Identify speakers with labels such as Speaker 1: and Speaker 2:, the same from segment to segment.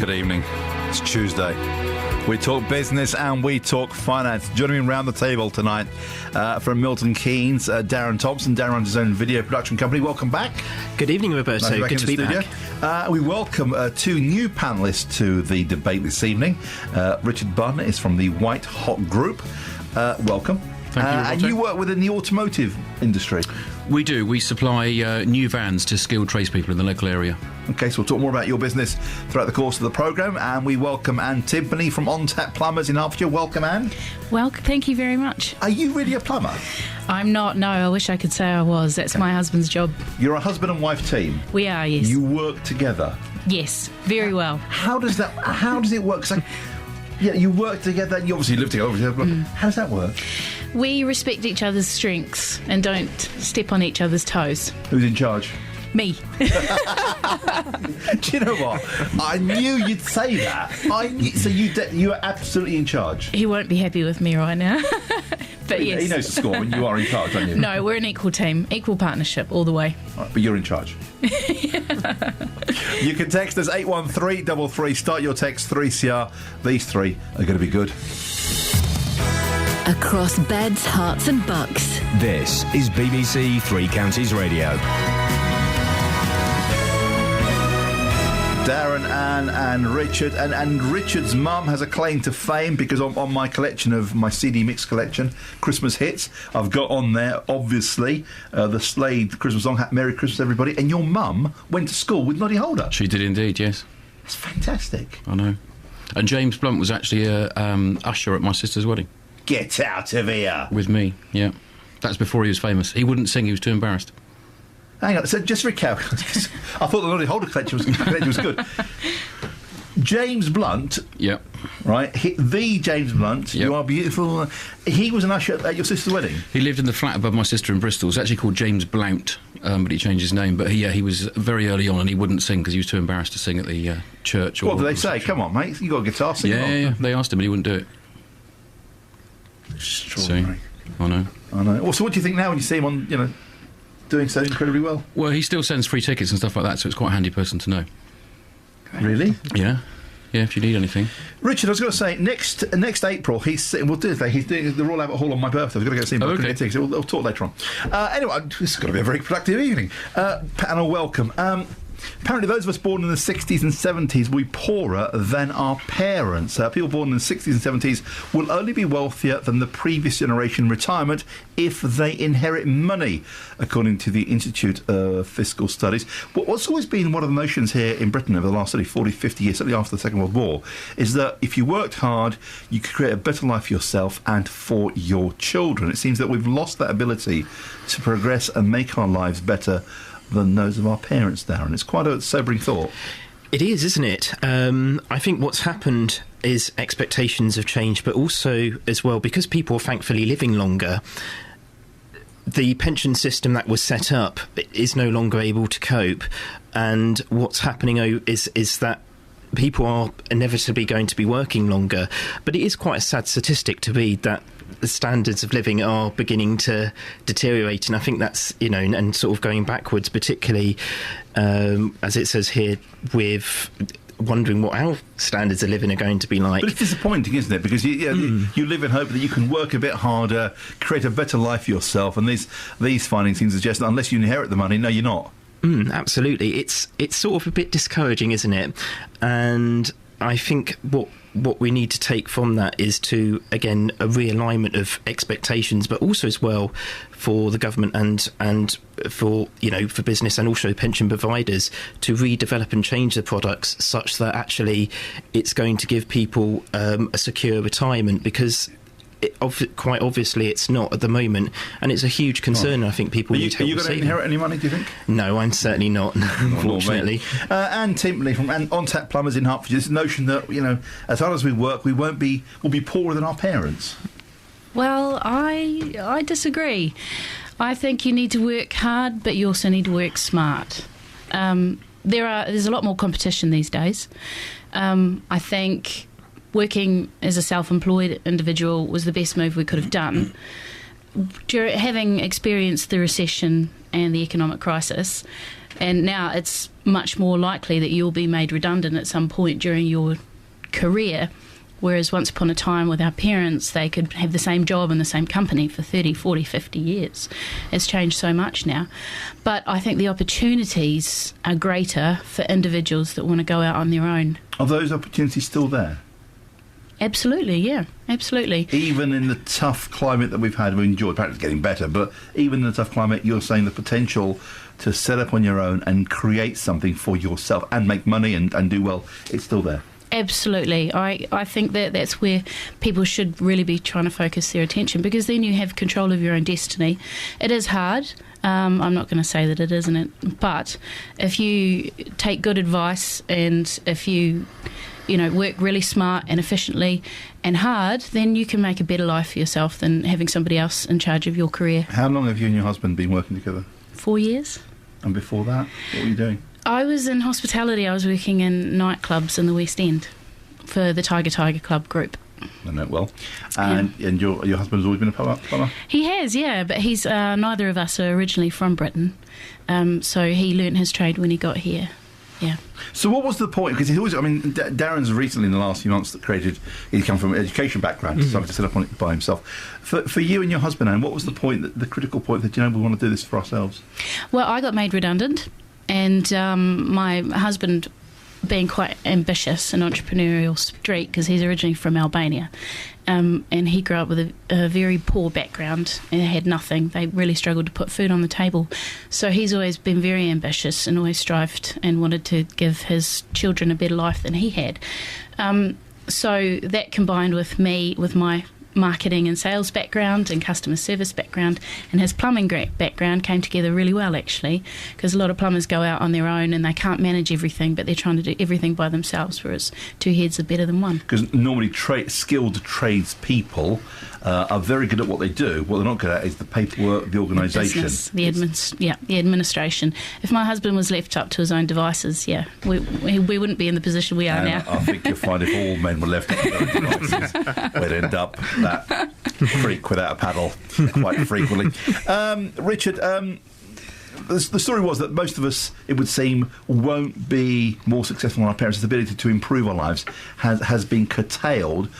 Speaker 1: Good evening. It's Tuesday. We talk business and we talk finance. Joining me around the table tonight from Milton Keynes, Darren Thompson. Darren runs his own video production company. Welcome back.
Speaker 2: Good evening, Roberto.
Speaker 1: Nice
Speaker 2: Good to be back.
Speaker 1: We welcome two new panellists to the debate this evening. Richard Bunn is from the White Hot Group. Welcome.
Speaker 3: Thank you,
Speaker 1: and you work within the automotive industry.
Speaker 3: We do. We supply new vans to skilled tradespeople in the local area.
Speaker 1: OK, so we'll talk more about your business throughout the course of the programme. And we welcome Anne Timpany from On Tap Plumbers in Hertfordshire. Welcome, Anne.
Speaker 4: Well, thank you very much.
Speaker 1: Are you really a plumber?
Speaker 4: I'm not, no. I wish I could say I was. That's my husband's job.
Speaker 1: You're a husband and wife team?
Speaker 4: We are, yes.
Speaker 1: You work together?
Speaker 4: Yes, very well.
Speaker 1: How does it work? 'Cause you work together, you obviously live together, but how does that work?
Speaker 4: We respect each other's strengths and don't step on each other's toes.
Speaker 1: Who's in charge?
Speaker 4: Me.
Speaker 1: Do you know what? I knew you'd say that. So you are absolutely in charge.
Speaker 4: He won't be happy with me right now. But yes.
Speaker 1: He knows the score when you are in charge, don't you?
Speaker 4: No, we're an equal team, equal partnership all the way.
Speaker 1: Right, but you're in charge. You can text us 81333. Start your text 3CR. These three are going to be good.
Speaker 5: Across beds, hearts and bucks.
Speaker 6: This is BBC Three Counties Radio.
Speaker 1: Darren, Anne and Richard. And Richard's mum has a claim to fame because on my collection of my CD mix collection, Christmas hits, I've got on there, obviously, the Slade Christmas song, Merry Christmas Everybody. And your mum went to school with Noddy Holder.
Speaker 3: She did indeed, yes.
Speaker 1: That's fantastic.
Speaker 3: I know. And James Blunt was actually a usher at my sister's wedding.
Speaker 1: Get out of here.
Speaker 3: With me, yeah. That's before he was famous. He wouldn't sing, he was too embarrassed.
Speaker 1: Hang on, so just recap. I thought the Noddy Holder collection was good. James Blunt.
Speaker 3: Yep.
Speaker 1: Right? The James Blunt.
Speaker 3: Yep.
Speaker 1: You are beautiful. He was an usher at your sister's wedding?
Speaker 3: He lived in the flat above my sister in Bristol. It's actually called James Blount, but he changed his name. But he was very early on and he wouldn't sing because he was too embarrassed to sing at the church.
Speaker 1: What did they say? Come on, mate, you got a guitar, sing on.
Speaker 3: Yeah. They asked him and he wouldn't do it.
Speaker 1: Extraordinary.
Speaker 3: See? I know.
Speaker 1: Well, so what do you think now when you see him on, doing so incredibly well?
Speaker 3: Well, he still sends free tickets and stuff like that, so it's quite a handy person to know.
Speaker 1: Really?
Speaker 3: Yeah, if you need anything.
Speaker 1: Richard, I was going to say, next April, he's doing the Royal Albert Hall on my birthday. I've got to go see him.
Speaker 3: Oh, okay.
Speaker 1: We'll talk later on. Anyway, this is going to be a very productive evening. Panel, welcome. Apparently those of us born in the 60s and 70s will be poorer than our parents. People born in the 60s and 70s will only be wealthier than the previous generation retirement if they inherit money, according to the Institute of Fiscal Studies. But what's always been one of the notions here in Britain over the last 40, 50 years, certainly after the Second World War, is that if you worked hard, you could create a better life for yourself and for your children. It seems that we've lost that ability to progress and make our lives better than those of our parents, Darren. It's quite a sobering thought.
Speaker 2: It is, isn't it? I think what's happened is expectations have changed, but also as well, because people are thankfully living longer, the pension system that was set up is no longer able to cope. And what's happening is that people are inevitably going to be working longer. But it is quite a sad statistic to read that the standards of living are beginning to deteriorate, and I think that's, and sort of going backwards, particularly, as it says here, with wondering what our standards of living are going to be like.
Speaker 1: But it's disappointing, isn't it? Because you live in hope that you can work a bit harder, create a better life for yourself, and these findings seem to suggest that unless you inherit the money, no, you're not.
Speaker 2: Absolutely. It's sort of a bit discouraging, isn't it? And I think what we need to take from that is to, again, a realignment of expectations, but also as well for the government and for for business and also pension providers to redevelop and change the products such that actually it's going to give people a secure retirement, because quite obviously it's not at the moment, and it's a huge concern. I think people need help.
Speaker 1: Are you going to inherit any money, do you think?
Speaker 2: No, I'm certainly not, unfortunately.
Speaker 1: Anne Timpany from On Tap Plumbers in Hertfordshire, this notion that as hard as we work, we'll be poorer than our parents.
Speaker 4: Well, I disagree. I think you need to work hard, but you also need to work smart. There's a lot more competition these days. I think working as a self-employed individual was the best move we could have done. Having experienced the recession and the economic crisis, And now it's much more likely that you'll be made redundant at some point during your career. Whereas once upon a time with our parents, they could have the same job in the same company for 30, 40, 50 years. It's changed so much now. But I think the opportunities are greater for individuals that want to go out on their own.
Speaker 1: Are those opportunities still there?
Speaker 4: Absolutely, yeah, absolutely.
Speaker 1: Even in the tough climate that we've had, we enjoyed, apparently it's getting better, but even in the tough climate, you're saying the potential to set up on your own and create something for yourself and make money and do well, it's still there.
Speaker 4: Absolutely. I think that's where people should really be trying to focus their attention, because then you have control of your own destiny. It is hard. I'm not going to say that it isn't, but if you take good advice and if you work really smart and efficiently and hard, then you can make a better life for yourself than having somebody else in charge of your career.
Speaker 1: How long have you and your husband been working together?
Speaker 4: 4 years.
Speaker 1: And before that, what were you doing?
Speaker 4: I was in hospitality. I was working in nightclubs in the West End for the Tiger Club group.
Speaker 1: I know it well. And your husband has always been a plumber?
Speaker 4: He has, yeah, but he's neither of us are originally from Britain, so he learnt his trade when he got here. Yeah.
Speaker 1: So what was the point? Because he's always, Darren's recently in the last few months that he's come from an education background, decided to set up on it by himself. For you and your husband, Anne, what was the point, the critical point that, we want to do this for ourselves?
Speaker 4: Well, I got made redundant, and my husband, being quite ambitious and entrepreneurial streak, because he's originally from Albania, and he grew up with a very poor background and had nothing. They really struggled to put food on the table. So he's always been very ambitious and always strived and wanted to give his children a better life than he had. So that combined with me, with my marketing and sales background and customer service background and his plumbing background, came together really well, actually, because a lot of plumbers go out on their own and they can't manage everything, but they're trying to do everything by themselves, whereas two heads are better than one.
Speaker 1: Because normally skilled tradespeople are very good at what they do. What they're not good at is the paperwork, the organisation.
Speaker 4: The administration. If my husband was left up to his own devices, we wouldn't be in the position we are now.
Speaker 1: I think you'll find if all men were left up to their own devices, we'd end up that creek without a paddle quite frequently. Richard, the story was that most of us, it would seem, won't be more successful than our parents. The ability to improve our lives has been curtailed.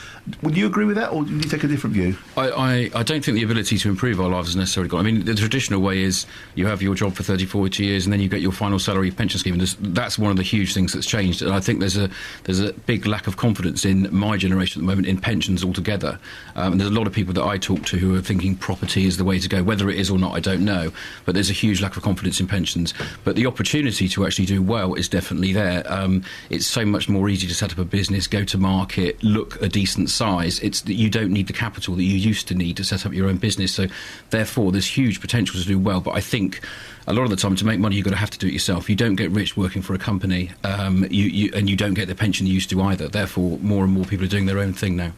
Speaker 1: Would you agree with that, or do you take a different view?
Speaker 3: I don't think the ability to improve our lives is necessarily gone. I mean, the traditional way is you have your job for 30, 40 years and then you get your final salary pension scheme. And that's one of the huge things that's changed. And I think there's a big lack of confidence in my generation at the moment in pensions altogether. And there's a lot of people that I talk to who are thinking property is the way to go. Whether it is or not, I don't know. But there's a huge lack of confidence in pensions. But the opportunity to actually do well is definitely there. It's so much more easy to set up a business, go to market, look a decent size. It's that you don't need the capital that you used to need to set up your own business. So therefore there's huge potential to do well. But I think a lot of the time to make money you've got to have to do it yourself. You don't get rich working for a company, and you don't get the pension you used to either. Therefore more and more people are doing their own thing now.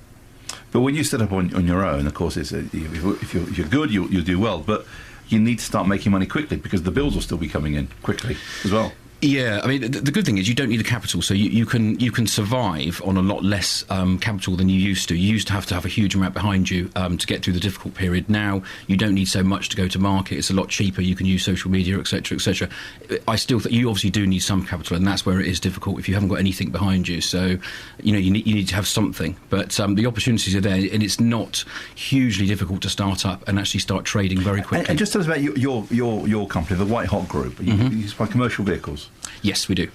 Speaker 1: But when you set up on your own, of course, if you're good, you'll do well. But you need to start making money quickly because the bills will still be coming in quickly as well.
Speaker 3: Yeah, I mean, the good thing is you don't need the capital, so you can survive on a lot less capital than you used to. You used to have a huge amount behind you to get through the difficult period. Now you don't need so much to go to market. It's a lot cheaper. You can use social media, etc., etc. I still think you obviously do need some capital, and that's where it is difficult if you haven't got anything behind you. So you need to have something, but the opportunities are there, and it's not hugely difficult to start up and actually start trading very quickly.
Speaker 1: And just tell us about your company, the White Hot Group. You supply commercial vehicles.
Speaker 3: Yes, we do.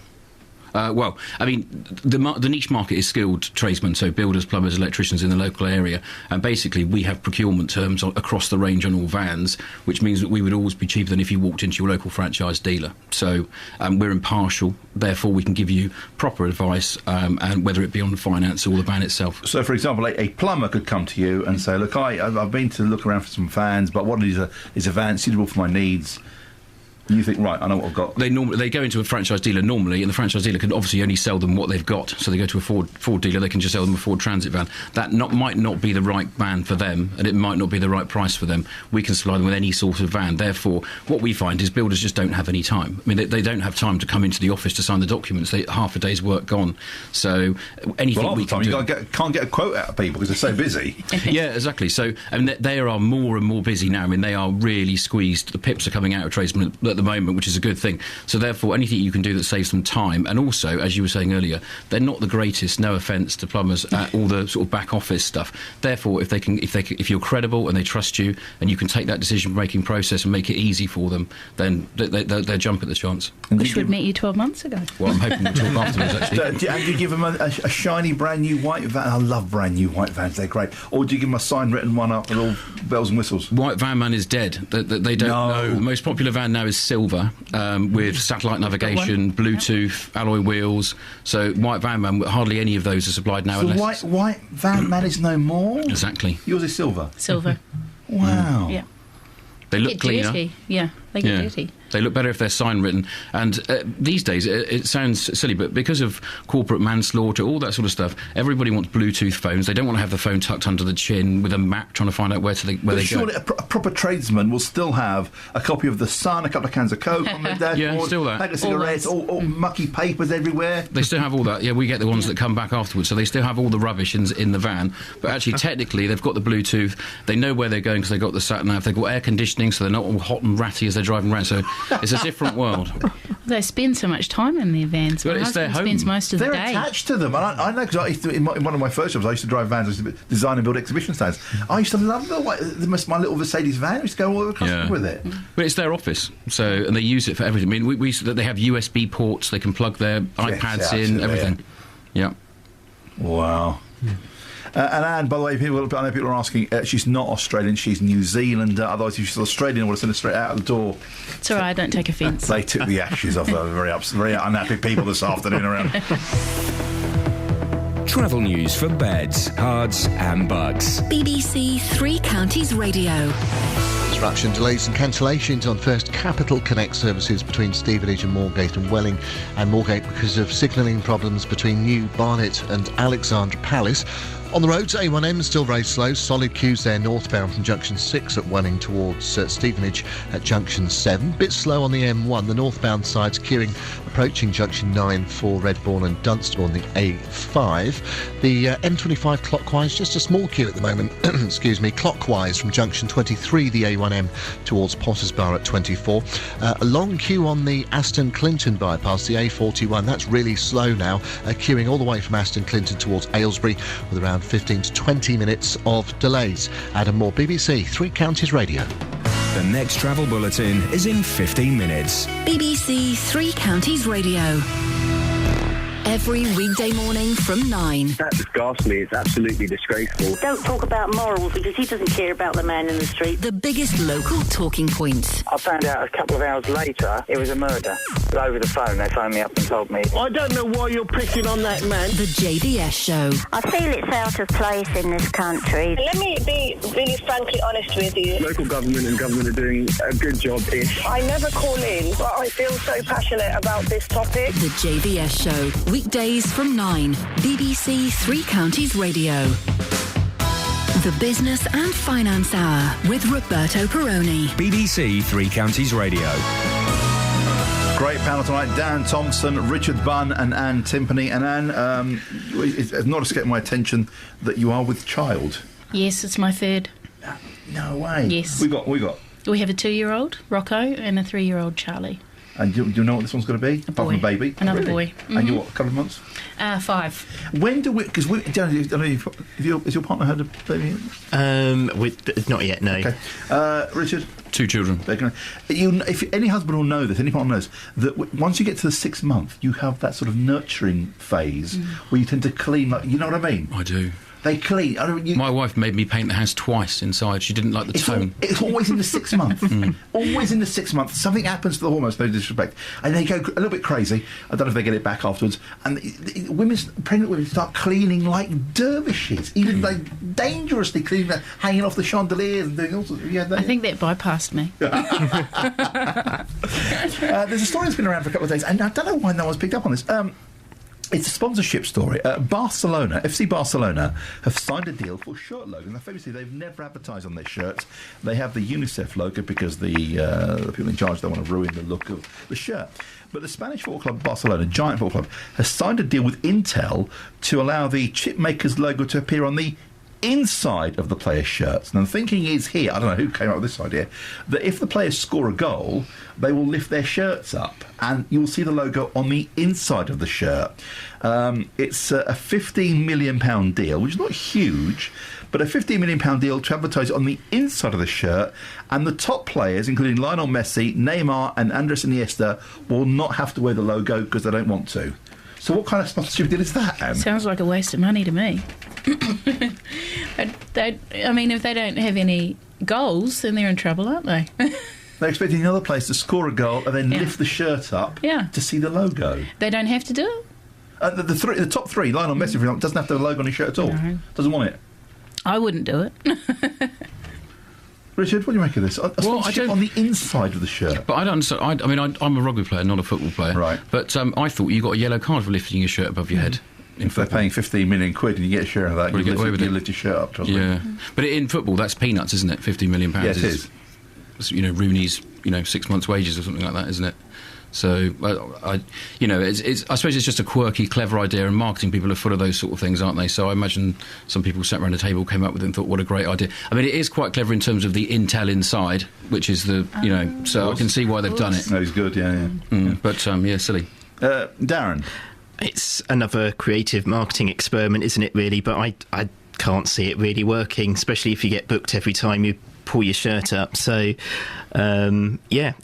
Speaker 3: Well, I mean, the niche market is skilled tradesmen, so builders, plumbers, electricians in the local area, and basically we have procurement terms across the range on all vans, which means that we would always be cheaper than if you walked into your local franchise dealer. So we're impartial, therefore we can give you proper advice, and whether it be on the finance or the van itself.
Speaker 1: So, for example, a plumber could come to you and say, look, I've been to look around for some vans, but what is a van suitable for my needs? And you think, right, I know what I've got.
Speaker 3: They go into a franchise dealer normally, and the franchise dealer can obviously only sell them what they've got. So they go to a Ford dealer, they can just sell them a Ford Transit van. That might not be the right van for them, and it might not be the right price for them. We can supply them with any sort of van. Therefore, what we find is builders just don't have any time. I mean, they don't have time to come into the office to sign the documents. Half a day's work gone. So anything we can do...
Speaker 1: You can't get a quote out of people because they're so busy.
Speaker 3: Yeah, exactly. So I mean, they are more and more busy now. I mean, they are really squeezed. The pips are coming out of tradesmen at the moment, which is a good thing. So therefore, anything you can do that saves them time, and also, as you were saying earlier, they're not the greatest. No offence to plumbers at all the sort of back office stuff. Therefore, if you're credible and they trust you, and you can take that decision-making process and make it easy for them, then they'll jump at the chance.
Speaker 4: Wish we'd met you 12 months ago.
Speaker 3: Well, I'm hoping we'll talk afterwards, actually.
Speaker 1: And do you give them a shiny, brand new white van? I love brand new white vans, they're great. Or do you give them a sign-written one up with all bells and whistles?
Speaker 3: White van man is dead. They don't know. The most popular van now is silver, with satellite navigation, Bluetooth, alloy wheels. So white van man, hardly any of those are supplied now.
Speaker 1: So white van man is no more?
Speaker 3: Exactly.
Speaker 1: Yours is silver?
Speaker 4: Silver.
Speaker 1: Wow.
Speaker 4: Yeah.
Speaker 3: They look cleaner.
Speaker 4: Dirty. Yeah, they get dirty.
Speaker 3: They look better if they're sign written. And these days, it sounds silly, but because of corporate manslaughter, all that sort of stuff, everybody wants Bluetooth phones. They don't want to have the phone tucked under the chin with a map trying to find out where they go.
Speaker 1: Surely a proper tradesman will still have a copy of The Sun, a couple of cans of Coke on their dashboard.
Speaker 3: Yeah, still that.
Speaker 1: Pack of cigarettes, all mucky papers everywhere.
Speaker 3: They still have all that. Yeah, we get the ones that come back afterwards, so they still have all the rubbish in the van. But actually, technically, they've got the Bluetooth. They know where they're going because they've got the sat-nav. They've got air conditioning, so they're not all hot and ratty as they're driving around. So it's a different world.
Speaker 4: They spend so much time in their vans.
Speaker 3: But
Speaker 4: My
Speaker 3: it's their
Speaker 4: husband spends
Speaker 3: home.
Speaker 4: most of the
Speaker 1: They're
Speaker 4: day.
Speaker 1: attached to them. And I know, because in one of my first jobs, I used to drive vans. I used to design and build exhibition stands. I used to love my little Mercedes van. I used to go all over the country with it.
Speaker 3: But it's their office, and they use it for everything. I mean, they have USB ports. They can plug their iPads in, everything. Yeah.
Speaker 1: Wow. And Anne, by the way, I know people are asking, she's not Australian, she's New Zealand. Otherwise, if she's Australian, I would have sent her straight out the door.
Speaker 4: It's all right, I don't take offence.
Speaker 1: They took the ashes off very unhappy people this afternoon around.
Speaker 6: Travel news for beds, cards and bugs.
Speaker 5: BBC Three Counties Radio.
Speaker 7: Disruption, delays and cancellations on First Capital Connect services between Stevenage and Moorgate and Welling, and Moorgate because of signalling problems between New Barnet and Alexandra Palace. On the roads, A1M still very slow. Solid queues there northbound from Junction 6 at Welling towards Stevenage at Junction 7. Bit slow on the M1. The northbound side's queuing approaching Junction 9 for Redbourne and Dunstable on the A5. The M25 clockwise, just a small queue at the moment, excuse me, clockwise from Junction 23, the A1M towards Potters Bar at 24. A long queue on the Aston Clinton bypass, the A41. That's really slow now, queuing all the way from Aston Clinton towards Aylesbury with around 15 to 20 minutes of delays. Adam Moore, BBC Three Counties Radio.
Speaker 6: The next travel bulletin is in 15 minutes.
Speaker 5: BBC Three Counties Radio. Every weekday morning from 9.
Speaker 8: That's ghastly. It's absolutely disgraceful.
Speaker 9: Don't talk about morals because he doesn't care about the man in the street.
Speaker 5: The biggest local talking points.
Speaker 8: I found out a couple of hours later it was a murder. Over the phone, they phoned me up and told me.
Speaker 9: I don't know why you're picking on that man.
Speaker 5: The JVS Show.
Speaker 9: I feel it's out of place in this country. Let me be really frankly honest with you.
Speaker 8: Local government and government are doing a good job-ish.
Speaker 9: I never call in, but I feel so passionate about this topic.
Speaker 5: The JVS Show. Weekdays from 9. BBC Three Counties Radio. The Business and Finance Hour with Roberto Perrone.
Speaker 6: BBC Three Counties Radio.
Speaker 1: Great panel tonight. Dan Thompson, Richard Bunn and Anne Timpany. And Anne, it's not escaped my attention that you are with child.
Speaker 4: Yes, it's my third.
Speaker 1: No way.
Speaker 4: Yes.
Speaker 1: We got.
Speaker 4: We have a 2-year-old, Rocco, and a 3-year-old, Charlie.
Speaker 1: And do you know what this one's going to be?
Speaker 4: A
Speaker 1: Apart
Speaker 4: boy.
Speaker 1: from a baby?
Speaker 4: Another
Speaker 1: Really?
Speaker 4: boy.
Speaker 1: And you're what, a couple of months?
Speaker 4: 5.
Speaker 1: When do we... Because I don't know if has your partner had a baby?
Speaker 2: Not yet, no.
Speaker 1: Okay. Richard?
Speaker 3: 2 children.
Speaker 1: If any husband will know this, any partner knows, that once you get to the 6th month, you have that sort of nurturing phase where you tend to clean, like, you know what I mean?
Speaker 3: I do.
Speaker 1: They clean.
Speaker 3: My wife made me paint the house twice inside. She didn't like the tone.
Speaker 1: It's always in the 6th month. Always in the 6th month. Something happens to the hormones, no disrespect. And they go a little bit crazy. I don't know if they get it back afterwards. And pregnant women start cleaning like dervishes. Even like dangerously cleaning, like, hanging off the chandeliers and doing all sorts of...
Speaker 4: I think that bypassed me.
Speaker 1: There's a story that's been around for a couple of days, and I don't know why no one's picked up on this. It's a sponsorship story. FC Barcelona, have signed a deal for shirt logo. Now, famously, they've never advertised on their shirts. They have the UNICEF logo because the people in charge don't want to ruin the look of the shirt. But the Spanish football club, Barcelona, giant football club, has signed a deal with Intel to allow the chip maker's logo to appear on the inside of the players' shirts. And the thinking is here, I don't know who came up with this idea, that if the players score a goal, they will lift their shirts up and you'll see the logo on the inside of the shirt. It's a £15 million deal, which is not huge, but a £15 million deal to advertise on the inside of the shirt, and the top players, including Lionel Messi, Neymar and Andres Iniesta, will not have to wear the logo because they don't want to. So what kind of sponsorship deal is that, Em?
Speaker 4: Sounds like a waste of money to me. I mean, if they don't have any goals, then they're in trouble, aren't they?
Speaker 1: They're expecting another place to score a goal and then lift the shirt up to see the logo.
Speaker 4: They don't have to do it?
Speaker 1: The top three, Lionel Messi, for example, doesn't have to have a logo on his shirt at all. No. Doesn't want it.
Speaker 4: I wouldn't do it.
Speaker 1: Richard, what do you make of this? Sponsorship on the inside of the shirt.
Speaker 3: But I don't understand. I mean, I'm a rugby player, not a football player.
Speaker 1: Right.
Speaker 3: But I thought you got a yellow card for lifting your shirt above your head.
Speaker 1: If they're paying 15 million quid and you get a share of that, you lift your shirt up.
Speaker 3: Yeah. But in football, that's peanuts, isn't it? £15 million.
Speaker 1: Yeah, it is.
Speaker 3: It's, Rooney's, 6 months' wages or something like that, isn't it? So, I suppose it's just a quirky, clever idea, and marketing people are full of those sort of things, aren't they? So I imagine some people sat around the table, came up with it and thought, what a great idea. I mean, it is quite clever in terms of the intel inside, which is so I can see why they've done it.
Speaker 1: No, he's good, yeah.
Speaker 3: But, silly.
Speaker 1: Darren?
Speaker 2: It's another creative marketing experiment, isn't it, really? But I can't see it really working, especially if you get booked every time you pull your shirt up. So,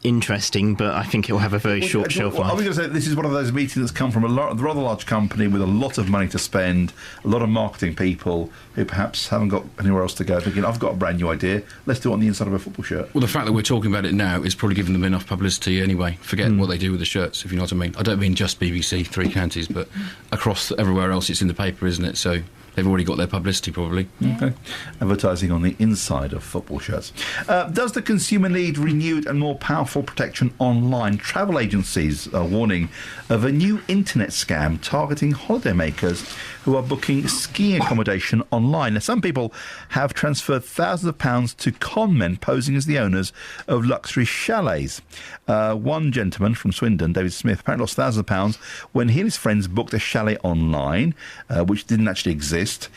Speaker 2: interesting, but I think it will have a very short shelf life.
Speaker 1: I was going to say, this is one of those meetings that's come from a rather large company with a lot of money to spend, a lot of marketing people who perhaps haven't got anywhere else to go, thinking, I've got a brand new idea, let's do it on the inside of a football shirt.
Speaker 3: Well, the fact that we're talking about it now is probably giving them enough publicity anyway. Forget what they do with the shirts, if you know what I mean. I don't mean just BBC, Three Counties, but across everywhere else it's in the paper, isn't it? So they've already got their publicity, probably.
Speaker 1: Okay. Advertising on the inside of football shirts. Does the consumer need renewed and more powerful protection online? Travel agencies are warning of a new internet scam targeting holidaymakers who are booking skiing accommodation online. Now, some people have transferred thousands of pounds to con men posing as the owners of luxury chalets. One gentleman from Swindon, David Smith, apparently lost thousands of pounds when he and his friends booked a chalet online, which didn't actually exist.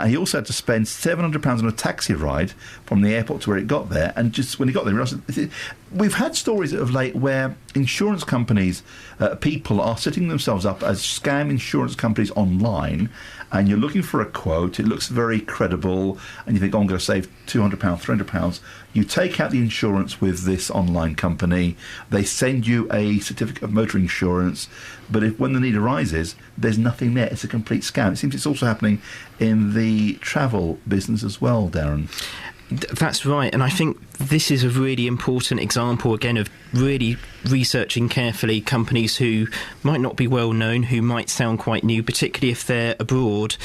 Speaker 1: He also had to spend £700 on a taxi ride from the airport to where it got there, and just when he got there, he realised we've had stories of late where insurance companies, people are setting themselves up as scam insurance companies online, and you're looking for a quote, it looks very credible, and you think, I'm going to save £200, £300. You take out the insurance with this online company, they send you a certificate of motor insurance, but when the need arises, there's nothing there. It's a complete scam. It seems it's also happening in the travel business as well, Darren.
Speaker 2: That's right, and I think this is a really important example, again, of really researching carefully companies who might not be well known, who might sound quite new, particularly if they're abroad.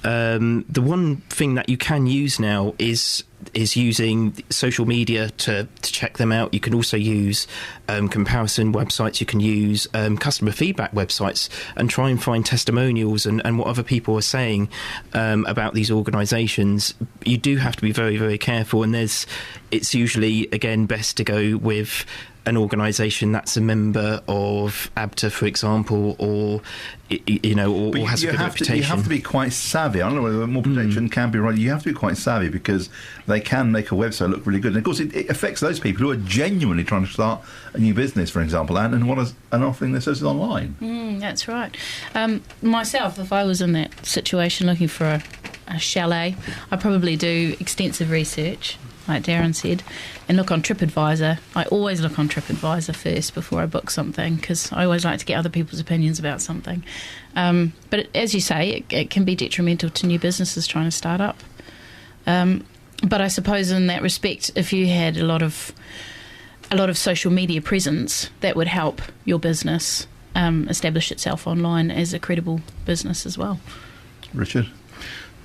Speaker 2: The one thing that you can use now is using social media to check them out. You can also use comparison websites. You can use customer feedback websites and try and find testimonials and what other people are saying about these organisations. You do have to be very, very careful, and it's usually, again, best to go with an organisation that's a member of ABTA, for example, or has a good reputation.
Speaker 1: You have to be quite savvy. I don't know whether more protection can be right. You have to be quite savvy because they can make a website look really good. And of course, it affects those people who are genuinely trying to start a new business, for example, and offering their services online.
Speaker 4: That's right. Myself, if I was in that situation looking for a chalet, I'd probably do extensive research, like Darren said, and look on TripAdvisor. I always look on TripAdvisor first before I book something, because I always like to get other people's opinions about something. But as you say, it can be detrimental to new businesses trying to start up. But I suppose in that respect, if you had a lot of social media presence, that would help your business establish itself online as a credible business as well.
Speaker 1: Richard?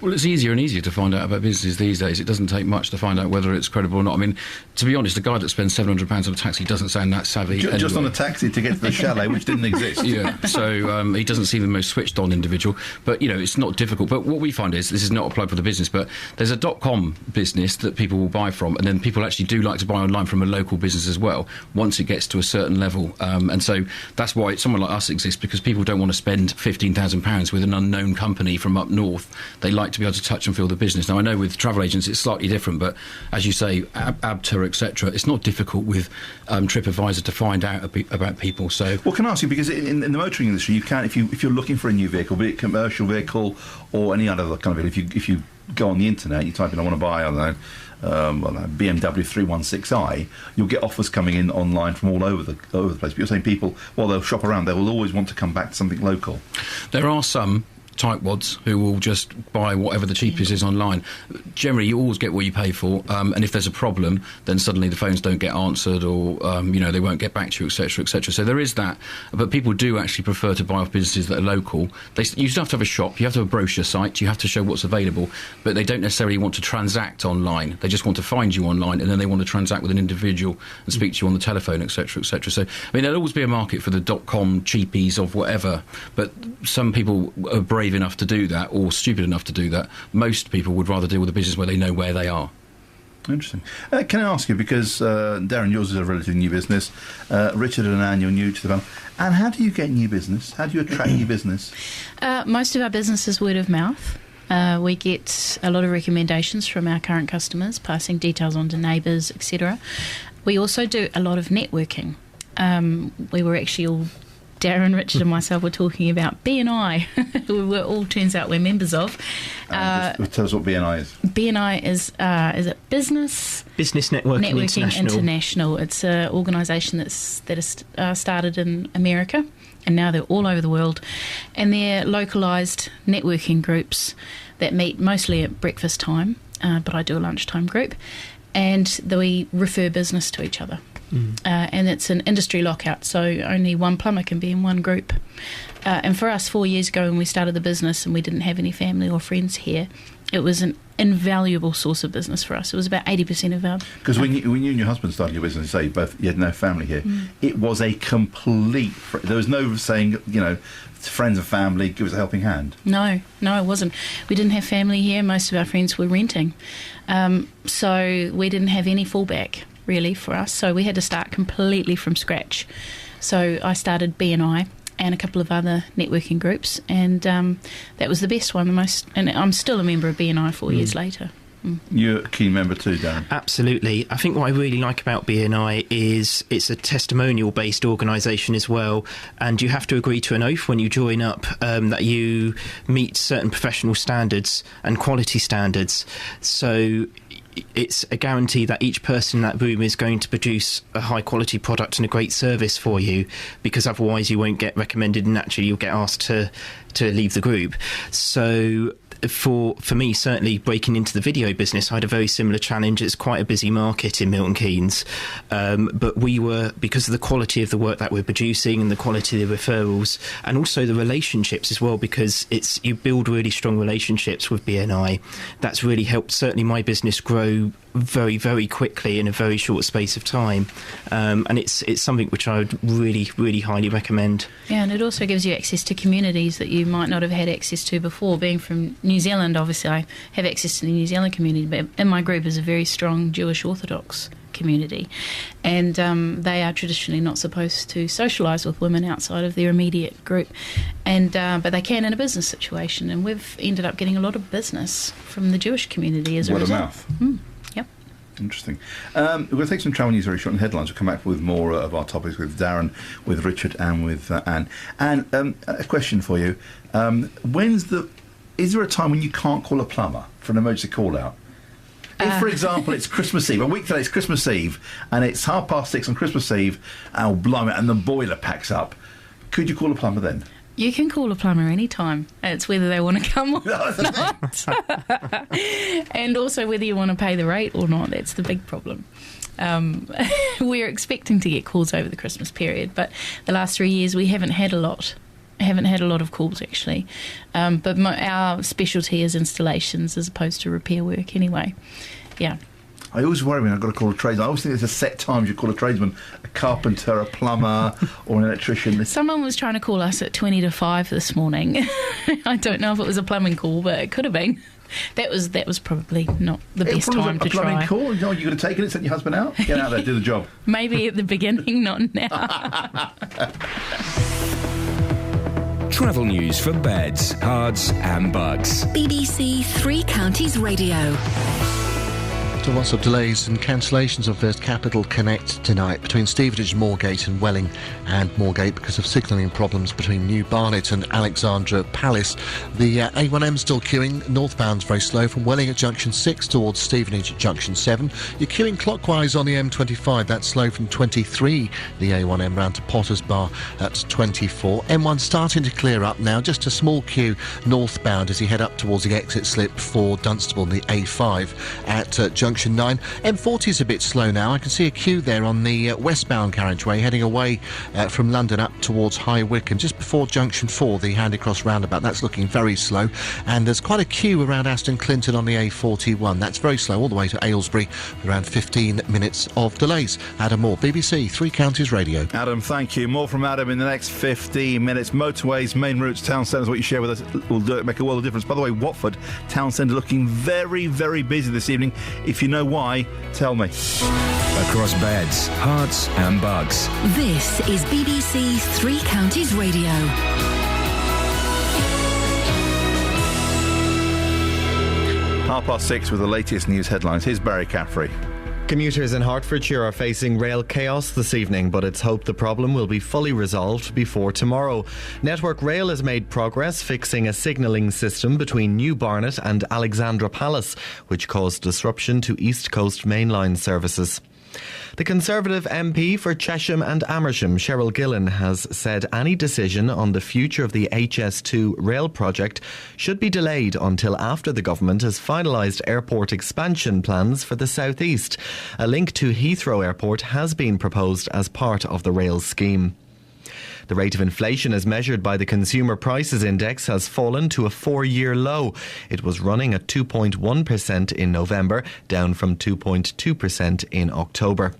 Speaker 3: Well, it's easier and easier to find out about businesses these days. It doesn't take much to find out whether it's credible or not. I mean, to be honest, a guy that spends £700 on a taxi doesn't sound that savvy.
Speaker 1: Just on a taxi to get to the chalet, which didn't exist.
Speaker 3: Yeah, so he doesn't seem the most switched-on individual. But, it's not difficult. But what we find is, this is not a plug for the business, but there's a .com business that people will buy from, and then people actually do like to buy online from a local business as well, once it gets to a certain level. And so that's why someone like us exists, because people don't want to spend £15,000 with an unknown company from up north. They like like to be able to touch and feel the business. Now, I know with travel agents it's slightly different, but as you say, ABTA, etc., it's not difficult with TripAdvisor to find out about people. So,
Speaker 1: well, can I ask you, because in the motoring industry, you can, if you're looking for a new vehicle, be it commercial vehicle or any other kind of vehicle, if you go on the internet, you type in, I want to buy, I don't know, BMW 316i, you'll get offers coming in online from all over the place. But you're saying people, while they'll shop around, they will always want to come back to something local.
Speaker 3: There are some tightwads who will just buy whatever the cheapest is online. Generally, you always get what you pay for, and if there's a problem, then suddenly the phones don't get answered, or they won't get back to you, etc., etc. So there is that, but people do actually prefer to buy off businesses that are local. You still have to have a shop, you have to have a brochure site, you have to show what's available, but they don't necessarily want to transact online. They just want to find you online, and then they want to transact with an individual and speak to you on the telephone, etc., etc. So, there'll always be a market for the .com cheapies of whatever, but some people are brave enough to do that, or stupid enough to do that. Most people would rather deal with a business where they know where they are.
Speaker 1: Interesting. Can I ask you, because Darren, yours is a relatively new business, Richard and Anne, you're new to the panel, and how do you get new business? How do you attract new business?
Speaker 4: Most of our business is word of mouth. We get a lot of recommendations from our current customers, passing details on to neighbours, etc. We also do a lot of networking. We were actually all, Darren, Richard and myself were talking about BNI. We all, turns out, we're members of.
Speaker 1: Just tell us what BNI is.
Speaker 4: BNI is it Business
Speaker 2: Networking
Speaker 4: International. It's an organisation that is started in America, and now they're all over the world. And they're localised networking groups that meet mostly at breakfast time, but I do a lunchtime group, and we refer business to each other. And it's an industry lockout, so only one plumber can be in one group. And for us, 4 years ago when we started the business and we didn't have any family or friends here, it was an invaluable source of business for us. It was about 80% of our...
Speaker 1: Because when you and your husband started your business, you had no family here, it was a complete... There was no saying, friends and family, give us a helping hand.
Speaker 4: No, it wasn't. We didn't have family here. Most of our friends were renting. So we didn't have any fallback, really, for us. So we had to start completely from scratch. So I started BNI and a couple of other networking groups, and that was the best one, the most. And I'm still a member of BNI 4 years later.
Speaker 1: You're a key member too, Darren.
Speaker 2: Absolutely. I think what I really like about BNI is it's a testimonial-based organisation as well, and you have to agree to an oath when you join up that you meet certain professional standards and quality standards. So it's a guarantee that each person in that room is going to produce a high-quality product and a great service for you, because otherwise you won't get recommended and naturally you'll get asked to leave the group. So for me, certainly breaking into the video business, I had a very similar challenge. It's quite a busy market in Milton Keynes, but we were, because of the quality of the work that we're producing and the quality of the referrals, and also the relationships as well, because you build really strong relationships with BNI. That's really helped certainly my business grow very, very quickly in a very short space of time, and it's something which I would really, really highly recommend.
Speaker 4: Yeah, and it also gives you access to communities that you might not have had access to before. Being from New Zealand, obviously I have access to the New Zealand community, but in my group is a very strong Jewish Orthodox community, and they are traditionally not supposed to socialise with women outside of their immediate group, and but they can in a business situation, and we've ended up getting a lot of business from the Jewish community as a result.
Speaker 1: Word of mouth.
Speaker 4: Yep.
Speaker 1: Interesting. We're going to take some travel news very short in headlines. We'll come back with more of our topics with Darren, with Richard, and with Anne. And a question for you: is there a time when you can't call a plumber for an emergency call out? If, for example, it's Christmas Eve, a week today it's Christmas Eve, and it's 6:30 on Christmas Eve, and the boiler packs up, could you call a plumber then?
Speaker 4: You can call a plumber anytime. It's whether they want to come or not. And also whether you want to pay the rate or not. That's the big problem. We're expecting to get calls over the Christmas period, but the last 3 years we haven't had a lot. Of calls, actually. But our specialty is installations as opposed to repair work anyway. Yeah.
Speaker 1: I always worry when I've got to call a tradesman. I always think there's a set time you call a tradesman, a carpenter, a plumber, or an electrician.
Speaker 4: Someone was trying to call us at 20 to 5 this morning. I don't know if it was a plumbing call, but it could have been. That was probably not the best time to try.
Speaker 1: A plumbing call? You could have taken it, sent your husband out? Get out there, do the job.
Speaker 4: Maybe at the beginning, not now.
Speaker 6: Travel news for beds, cards and bugs.
Speaker 5: BBC Three Counties Radio.
Speaker 7: So lots of delays and cancellations of First Capital Connect tonight between Stevenage, Moorgate and Welling and Moorgate because of signalling problems between New Barnet and Alexandra Palace. The A1M still queuing. Northbound's very slow from Welling at Junction 6 towards Stevenage at Junction 7. You're queuing clockwise on the M25. That's slow from 23, the A1M round to Potters Bar at 24. M1 starting to clear up now. Just a small queue northbound as you head up towards the exit slip for Dunstable, the A5 at Junction 9. M40 is a bit slow now. I can see a queue there on the westbound carriageway heading away from London up towards High Wycombe, just before Junction 4, the Handycross roundabout. That's looking very slow. And there's quite a queue around Aston Clinton on the A41. That's very slow all the way to Aylesbury, around 15 minutes of delays. Adam Moore, BBC Three Counties Radio.
Speaker 1: Adam, thank you. More from Adam in the next 15 minutes. Motorways, main routes, town centres, what you share with us will make a world of difference. By the way, Watford town centre looking very, very busy this evening. If you know why, tell me.
Speaker 6: Across beds, hearts and bugs.
Speaker 5: This is BBC Three Counties Radio.
Speaker 1: 6:30 with the latest news headlines. Here's Barry Caffrey.
Speaker 10: Commuters in Hertfordshire are facing rail chaos this evening, but it's hoped the problem will be fully resolved before tomorrow. Network Rail has made progress fixing a signalling system between New Barnet and Alexandra Palace, which caused disruption to East Coast mainline services. The Conservative MP for Chesham and Amersham, Cheryl Gillen, has said any decision on the future of the HS2 rail project should be delayed until after the government has finalised airport expansion plans for the South East. A link to Heathrow Airport has been proposed as part of the rail scheme. The rate of inflation as measured by the Consumer Prices Index has fallen to a 4-year low. It was running at 2.1% in November, down from 2.2% in October.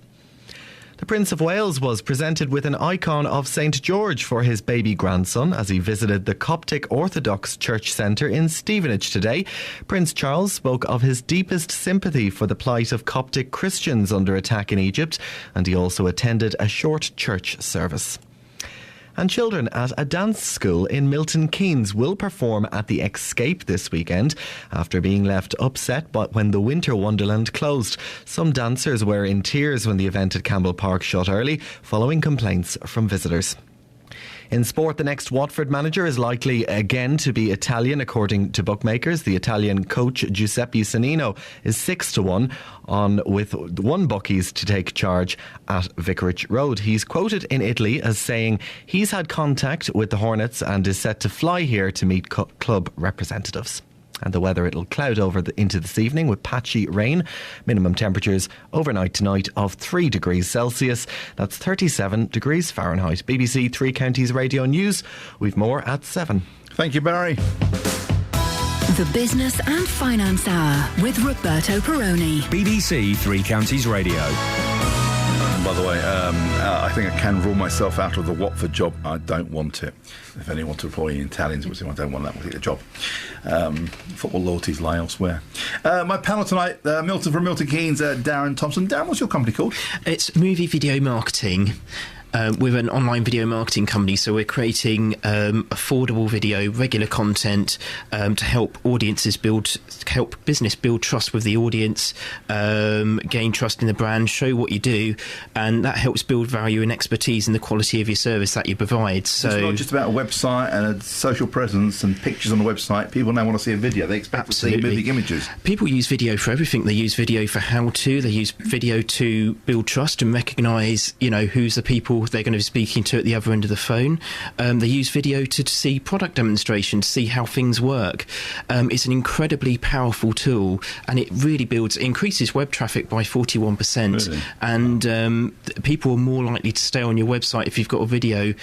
Speaker 10: The Prince of Wales was presented with an icon of St George for his baby grandson as he visited the Coptic Orthodox Church Centre in Stevenage today. Prince Charles spoke of his deepest sympathy for the plight of Coptic Christians under attack in Egypt, and he also attended a short church service. And children at a dance school in Milton Keynes will perform at the Escape this weekend after being left upset when the Winter Wonderland closed. Some dancers were in tears when the event at Campbell Park shut early, following complaints from visitors. In sport, the next Watford manager is likely again to be Italian, according to bookmakers. The Italian coach Giuseppe Sannino is 6-1 with one bookies to take charge at Vicarage Road. He's quoted in Italy as saying he's had contact with the Hornets and is set to fly here to meet club representatives. And the weather, it'll cloud over into this evening with patchy rain. Minimum temperatures overnight tonight of 3 degrees Celsius. That's 37 degrees Fahrenheit. BBC Three Counties Radio News. We've more at 7.
Speaker 1: Thank you, Barry.
Speaker 5: The Business and Finance Hour with Roberto Perrone.
Speaker 6: BBC Three Counties Radio.
Speaker 1: By the way, I think I can rule myself out of the Watford job. I don't want it. If anyone wants to employ Italians, I don't want that particular job. Football loyalties lie elsewhere. My panel tonight, Milton from Milton Keynes, Darren Thompson. Darren, what's your company called?
Speaker 2: It's Movie Video Marketing. We're an online video marketing company, so we're creating affordable video, regular content to help business build trust with the audience, gain trust in the brand, show what you do, and that helps build value and expertise in the quality of your service that you provide. So
Speaker 1: it's not just about a website and a social presence and pictures on the website. People now want to see a video. They expect to see moving images.
Speaker 2: People use video for everything. They use video for how-to. They use video to build trust and recognise, who's the people they're going to be speaking to at the other end of the phone. They use video to see product demonstrations, see how things work. It's an incredibly powerful tool, and it really increases web traffic by 41%. Really? And people are more likely to stay on your website if you've got a video.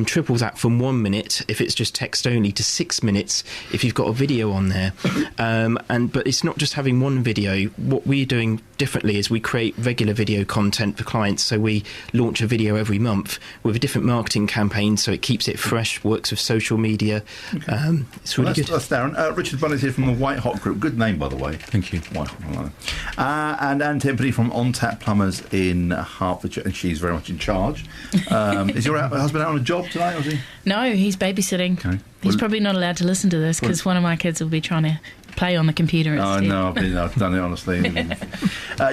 Speaker 2: Triple that from 1 minute if it's just text only to 6 minutes if you've got a video on there. But it's not just having one video. What we're doing differently is we create regular video content for clients. So we launch a video every month with a different marketing campaign, so it keeps it fresh, works with social media.
Speaker 1: Okay.
Speaker 2: It's really good.
Speaker 1: That's Darren. Richard Bunn is here from the White Hot Group. Good name, by the way.
Speaker 3: Thank you.
Speaker 1: White Hot, I like that. And Anne Timpany from On Tap Plumbers in Hertfordshire, and she's very much in charge. Is your husband out on a job tonight, or is he?
Speaker 4: No, he's babysitting.
Speaker 1: Okay.
Speaker 4: He's probably not allowed to listen to this because one of my kids will be trying to play on the computer instead.
Speaker 1: Oh, no, I've done it, honestly.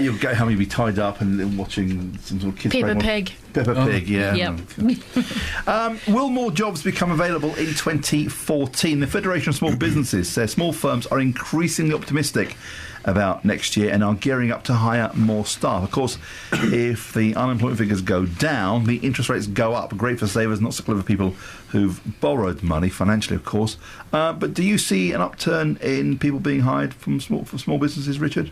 Speaker 1: You'll get home, you'll be tied up and watching some sort of kids'
Speaker 4: Peppa Pig.
Speaker 1: Peppa Pig, yeah.
Speaker 4: Yep.
Speaker 1: Will more jobs become available in 2014? The Federation of Small Businesses says small firms are increasingly optimistic about next year and are gearing up to hire more staff. Of course, if the unemployment figures go down, the interest rates go up. Great for savers, not so clever people who've borrowed money, financially, of course. But do you see an upturn in people being hired for small businesses, Richard?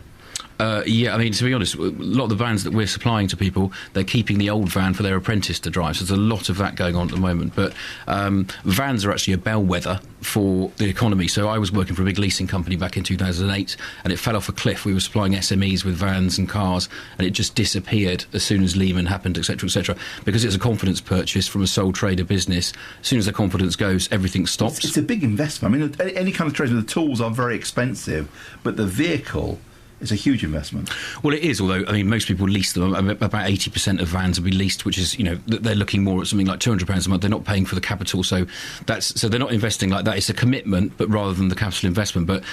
Speaker 3: Yeah, I mean, to be honest, a lot of the vans that we're supplying to people, they're keeping the old van for their apprentice to drive. So there's a lot of that going on at the moment. But vans are actually a bellwether for the economy. So I was working for a big leasing company back in 2008, and it fell off a cliff. We were supplying SMEs with vans and cars, and it just disappeared as soon as Lehman happened, etc., etc. Because it's a confidence purchase from a sole trader business. As soon as the confidence goes, everything stops.
Speaker 1: It's a big investment. I mean, any kind of trade, the tools are very expensive, but the vehicle... it's a huge investment.
Speaker 3: Well, it is, although, I mean, most people lease them. About 80% of vans will be leased, which is, they're looking more at something like £200 a month. They're not paying for the capital, so they're not investing like that. It's a commitment, but rather than the capital investment. But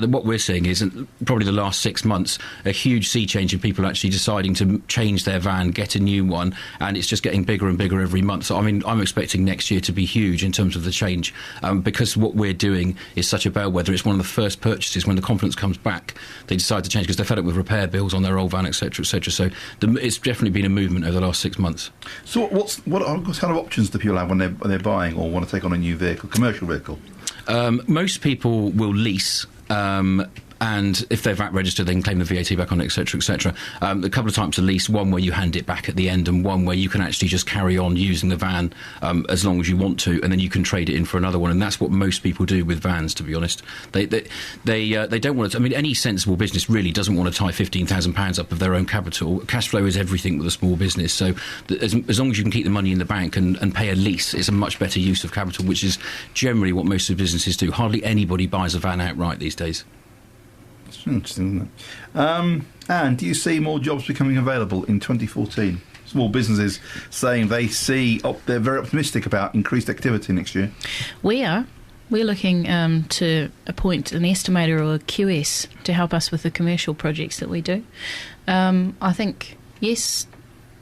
Speaker 3: what we're seeing is, probably the last 6 months, a huge sea change in people actually deciding to change their van, get a new one, and it's just getting bigger and bigger every month. So, I mean, I'm expecting next year to be huge in terms of the change, because what we're doing is such a bellwether. It's one of the first purchases when the confidence comes back. They decide to change because they're fed up with repair bills on their old van, etc., etc. So it's definitely been a movement over the last 6 months.
Speaker 1: So what kind of options do people have when they're buying or want to take on a new vehicle, commercial vehicle?
Speaker 3: Most people will lease. And if they're VAT registered, they can claim the VAT back on it, etc., etc. A couple of types of lease, one where you hand it back at the end, and one where you can actually just carry on using the van as long as you want to, and then you can trade it in for another one. And that's what most people do with vans, to be honest. They don't want to... I mean, any sensible business really doesn't want to tie £15,000 up of their own capital. Cash flow is everything with a small business. So as long as you can keep the money in the bank and pay a lease, it's a much better use of capital, which is generally what most of the businesses do. Hardly anybody buys a van outright these days.
Speaker 1: It's interesting, isn't it? And do you see more jobs becoming available in 2014? Small businesses saying they're very optimistic about increased activity next year. We're
Speaker 4: looking to appoint an estimator or a QS to help us with the commercial projects that we do. I think, yes,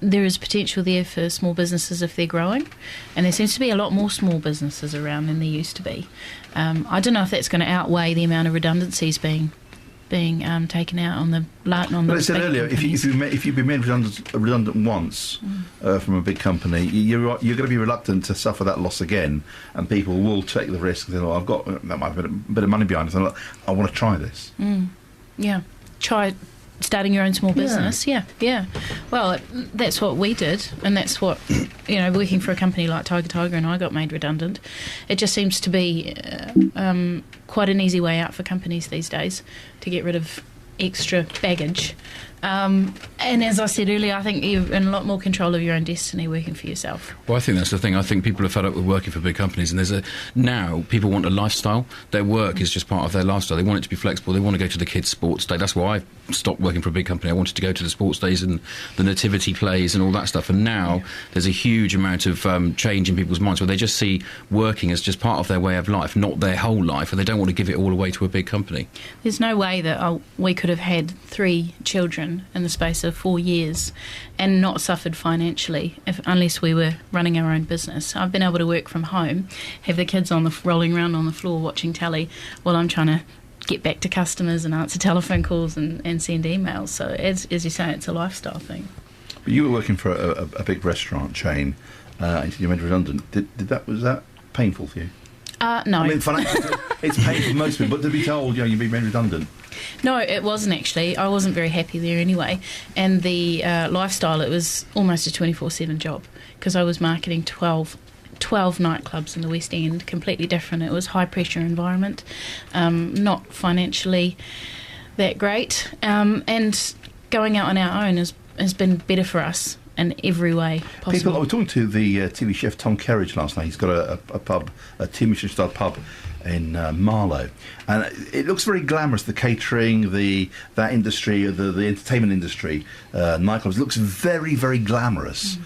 Speaker 4: there is potential there for small businesses if they're growing, and there seems to be a lot more small businesses around than there used to be. I don't know if that's going to outweigh the amount of redundancies being taken out on the
Speaker 1: But I said earlier, if you've been made redundant once from a big company, you're going to be reluctant to suffer that loss again, and people will take the risk and say, "I've got that might have a bit of money behind it, and I want to try this."
Speaker 4: Yeah, try starting your own small business. Yeah. Well, that's what we did, and that's what working for a company like Tiger and I got made redundant. It just seems to be quite an easy way out for companies these days to get rid of extra baggage. And as I said earlier, I think you're in a lot more control of your own destiny working for yourself.
Speaker 3: Well, I think that's the thing. I think people are fed up with working for big companies, and now people want a lifestyle. Their work is just part of their lifestyle. They want it to be flexible. They want to go to the kids' sports day. That's why I stopped working for a big company. I wanted to go to the sports days and the nativity plays and all that stuff. And now there's a huge amount of change in people's minds where they just see working as just part of their way of life, not their whole life, and they don't want to give it all away to a big company.
Speaker 4: There's no way that we could have had 3 children in the space of 4 years and not suffered financially unless we were running our own business. I've been able to work from home, have the kids rolling around on the floor watching telly while I'm trying to get back to customers and answer telephone calls and send emails. So as you say, it's a lifestyle thing.
Speaker 1: But you were working for a big restaurant chain until you made redundant. Was that painful for you?
Speaker 4: No.
Speaker 1: I mean, financially, it's painful for most people, but to be told, you've been made redundant.
Speaker 4: No, it wasn't actually. I wasn't very happy there anyway. And the lifestyle, it was almost a 24/7 job because I was marketing 12 nightclubs in the West End, completely different. It was high-pressure environment, not financially that great. And going out on our own has been better for us. in every way possible.
Speaker 1: I was talking to the TV chef Tom Kerridge last night. He's got a pub, a Two Michelin-star pub in Marlow, and it looks very glamorous. The catering, that industry, the entertainment industry, nightclubs, looks very, very glamorous.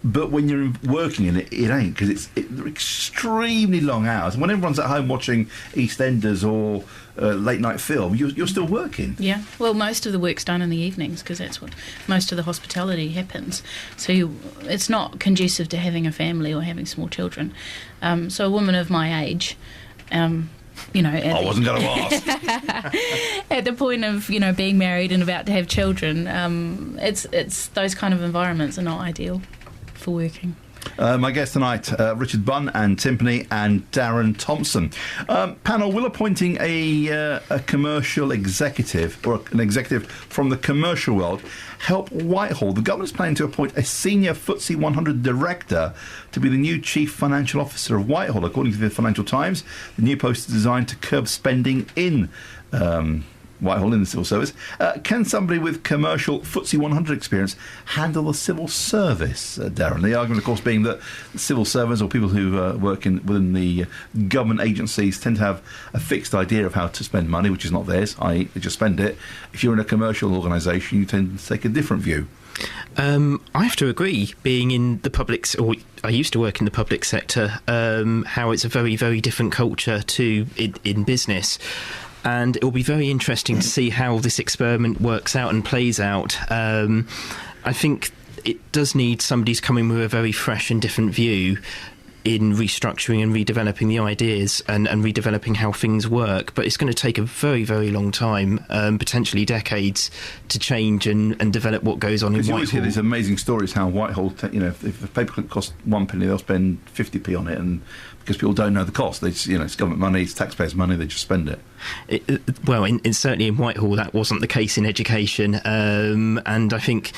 Speaker 1: But when you're working in it, it ain't, because they're extremely long hours. And when everyone's at home watching EastEnders or late night film, you're still working.
Speaker 4: Yeah, well, most of the work's done in the evenings, because that's what most of the hospitality happens. So it's not conducive to having a family or having small children. So a woman of my age, you know,
Speaker 1: I wasn't going to ask.
Speaker 4: at the point of, you know, being married and about to have children, it's those kind of environments are not ideal for working.
Speaker 1: My guests tonight, Richard Bunn and Timpany and Darren Thompson. Panel, will appointing a commercial executive or an executive from the commercial world help Whitehall? The government's planning to appoint a senior FTSE 100 director to be the new chief financial officer of Whitehall. According to the Financial Times, the new post is designed to curb spending in Whitehall in the civil service. Can somebody with commercial FTSE 100 experience handle the civil service, Darren? The argument, of course, being that civil servants or people who work within the government agencies tend to have a fixed idea of how to spend money, which is not theirs, i.e. they just spend it. If you're in a commercial organisation, you tend to take a different view.
Speaker 2: I have to agree, being in the public, or I used to work in the public sector, how it's a very, very different culture to in business. And it will be very interesting to see how this experiment works out and plays out. I think it does need somebody to come in with a very fresh and different view in restructuring and redeveloping the ideas and redeveloping how things work. But it's going to take a very, very long time, potentially decades, to change and develop what goes on in Whitehall.
Speaker 1: You always hear these amazing stories how Whitehall, if a paperclip costs 1p, they'll spend 50p on it, and because people don't know the cost. It's government money, it's taxpayers' money, they just spend it.
Speaker 2: Well, certainly in Whitehall that wasn't the case in education, and I think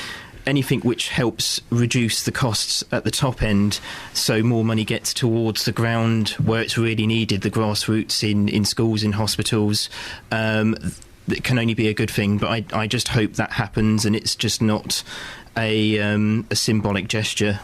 Speaker 2: anything which helps reduce the costs at the top end so more money gets towards the ground where it's really needed, the grassroots in schools, in hospitals, it can only be a good thing. But I just hope that happens and it's just not a symbolic gesture.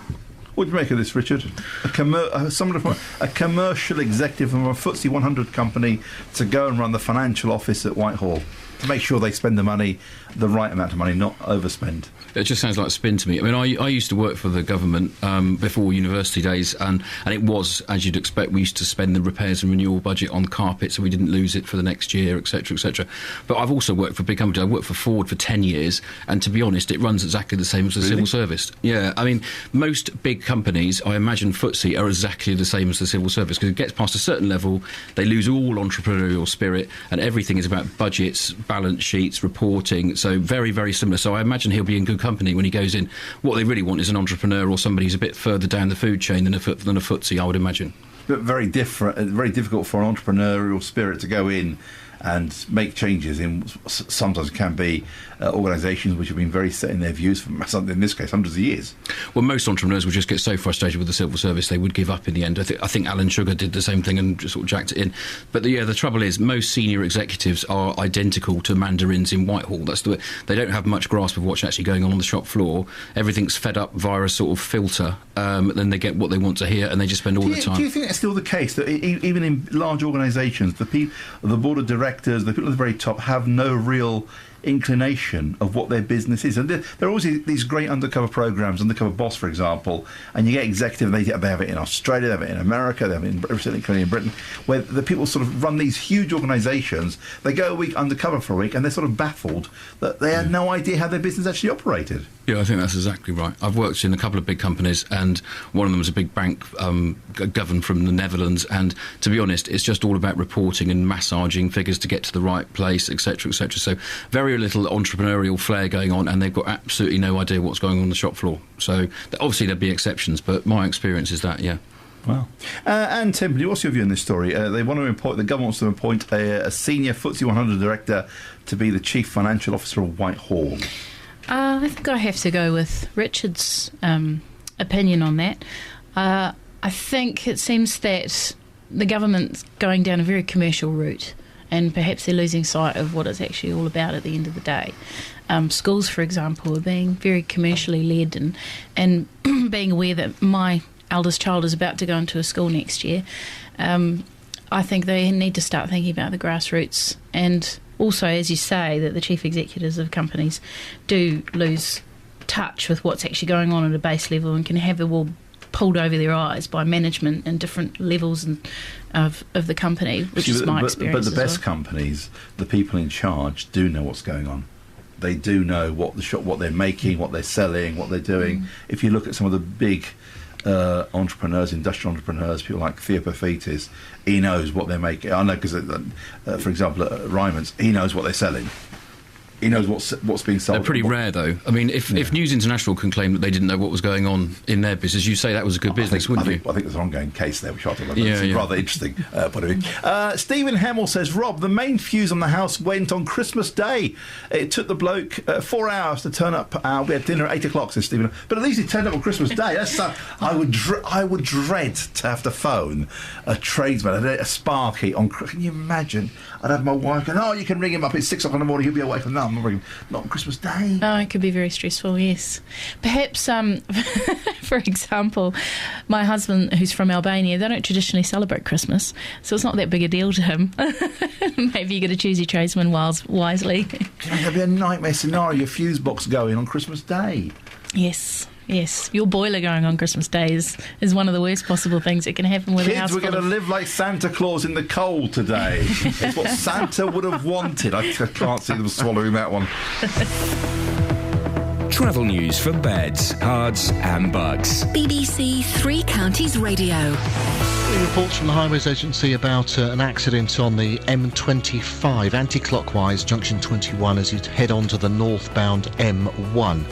Speaker 1: What do you make of this, Richard? A commercial executive from a FTSE 100 company to go and run the financial office at Whitehall to make sure they spend the money, the right amount of money, not overspend.
Speaker 3: It just sounds like spin to me. I mean, I used to work for the government before university days, and it was, as you'd expect, we used to spend the repairs and renewal budget on carpet so we didn't lose it for the next year, etc., etc. But I've also worked for big companies. I worked for Ford for 10 years, and to be honest, it runs exactly the same as the civil service. Yeah, I mean, most big companies, I imagine FTSE, are exactly the same as the civil service, because it gets past a certain level, they lose all entrepreneurial spirit, and everything is about budgets, balance sheets, reporting, so very, very similar. So I imagine he'll be in good company when he goes in. What they really want is an entrepreneur or somebody who's a bit further down the food chain than a FTSE, I would imagine.
Speaker 1: But very difficult for an entrepreneurial spirit to go in and make changes in sometimes it can be organisations which have been very set in their views for, in this case, hundreds of years.
Speaker 3: Well, most entrepreneurs would just get so frustrated with the civil service they would give up in the end. I think Alan Sugar did the same thing and just sort of jacked it in. But the trouble is most senior executives are identical to mandarins in Whitehall. That's the way. They don't have much grasp of what's actually going on the shop floor. Everything's fed up via a sort of filter. Then they get what they want to hear and they just spend all the time.
Speaker 1: Do you think that's still the case, that even in large organisations, the board of directors, the people at the very top have no real inclination of what their business is? And there are always these great undercover programmes, Undercover Boss, for example, and you get executive, they have it in Australia, they have it in America, they have it in Britain, where the people sort of run these huge organisations. They go a week undercover for a week and they're sort of baffled that they had no idea how their business actually operated.
Speaker 3: Yeah, I think that's exactly right. I've worked in a couple of big companies, and one of them was a big bank governed from the Netherlands, and to be honest, it's just all about reporting and massaging figures to get to the right place, etc., etc. So very little entrepreneurial flair going on, and they've got absolutely no idea what's going on the shop floor. So obviously there'd be exceptions, but my experience is that, yeah.
Speaker 1: Wow. And Timpany, what's your view on this story? The government wants to appoint a senior FTSE 100 director to be the chief financial officer of Whitehall.
Speaker 4: I think I have to go with Richard's opinion on that. I think it seems that the government's going down a very commercial route, and perhaps they're losing sight of what it's actually all about at the end of the day. schools, for example, are being very commercially led, and being aware that my eldest child is about to go into a school next year, I think they need to start thinking about the grassroots, and also, as you say, that the chief executives of companies do lose touch with what's actually going on at a base level and can have the wool pulled over their eyes by management in different levels of the company, which is my experience.
Speaker 1: But the best companies, the people in charge, do know what's going on. They do know what they're making, what they're selling, what they're doing. If you look at some of the big entrepreneurs, industrial entrepreneurs, people like Theopophites, he knows what they're making. I know because, for example, at Ryman's, he knows what they're selling. He knows what's being sold.
Speaker 3: They're pretty rare, though. I mean, if News International can claim that they didn't know what was going on in their business, you say that was a good business, wouldn't you?
Speaker 1: I think there's an ongoing case there, which I think is rather interesting. Point of view. Stephen Hemmel says, Rob, the main fuse on the house went on Christmas Day. It took the bloke 4 hours to turn up. We had dinner at 8 o'clock, says Stephen. But at least he turned up on Christmas Day. That's I would dread to have to phone a tradesman, a sparky on. Can you imagine? I'd have my wife going, "Oh, you can ring him up. It's 6 o'clock in the morning. He'll be away from now." Not on Christmas Day.
Speaker 4: Oh, it could be very stressful, yes. Perhaps, for example, my husband, who's from Albania, they don't traditionally celebrate Christmas, so it's not that big a deal to him. Maybe you got to choose your tradesman wisely.
Speaker 1: That'd be a nightmare scenario, your fuse box going on Christmas Day.
Speaker 4: Yes. Your boiler going on Christmas Day is one of the worst possible things that can happen with a house.
Speaker 1: Kids, we're going to live like Santa Claus in the cold today. It's what Santa would have wanted. I can't see them swallowing that one.
Speaker 6: Travel news for beds, cards and bugs.
Speaker 5: BBC Three Counties Radio.
Speaker 7: Reports from the Highways Agency about an accident on the M25, anti-clockwise, junction 21, as you head on to the northbound M1.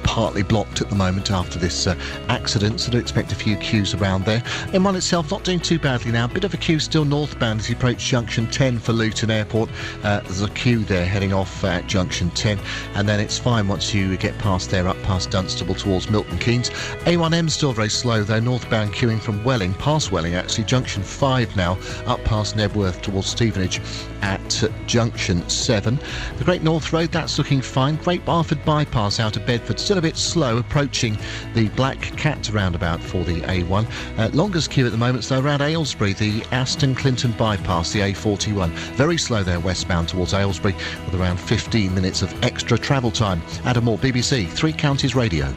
Speaker 7: Partly blocked at the moment after this accident, so do expect a few queues around there. M1 itself not doing too badly now. Bit of a queue still northbound as you approach junction 10 for Luton Airport. There's a queue there heading off at junction 10, and then it's fine once you get past there, up past Dunstable towards Milton Keynes. A1M still very slow though, northbound queuing from Welling, past Welling actually, junction 5 now, up past Nebworth towards Stevenage at junction 7. The Great North Road, that's looking fine. Great Barford bypass out of Bedford, still a bit slow, approaching the Black Cat roundabout for the A1. Longest queue at the moment, though, around Aylesbury, the Aston Clinton bypass, the A41. Very slow there westbound towards Aylesbury, with around 15 minutes of extra travel time. Adam Moore, BBC Three Counties Radio.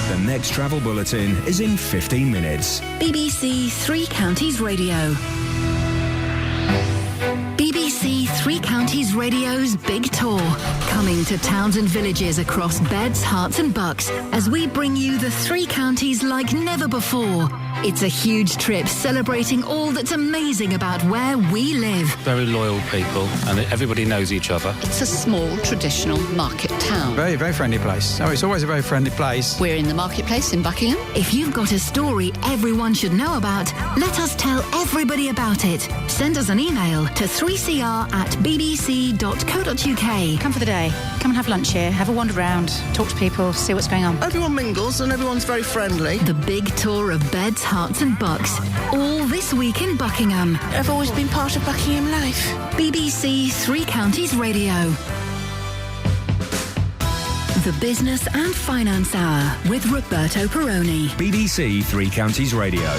Speaker 6: The next travel bulletin is in 15 minutes.
Speaker 5: BBC Three Counties Radio. BBC Three Counties Radio's Big Tour, coming to towns and villages across Beds, Herts and Bucks as we bring you the three counties like never before. It's a huge trip celebrating all that's amazing about where we live.
Speaker 11: Very loyal people and everybody knows each other.
Speaker 12: It's a small traditional market town.
Speaker 13: Very, very friendly place. Oh, it's always a very friendly place.
Speaker 12: We're in the marketplace in Buckingham.
Speaker 5: If you've got a story everyone should know about, let us tell everybody about it. Send us an email to 3cr@bbc.co.uk.
Speaker 14: Come for the day. Come and have lunch here. Have a wander around. Talk to people. See what's going on.
Speaker 15: Everyone mingles and everyone's very friendly.
Speaker 5: The big tour of Beds, Herts and Bucks. All this week in Buckingham.
Speaker 15: I've always been part of Buckingham life.
Speaker 5: BBC Three Counties Radio. The Business and Finance Hour with Roberto Perrone.
Speaker 6: BBC Three Counties Radio.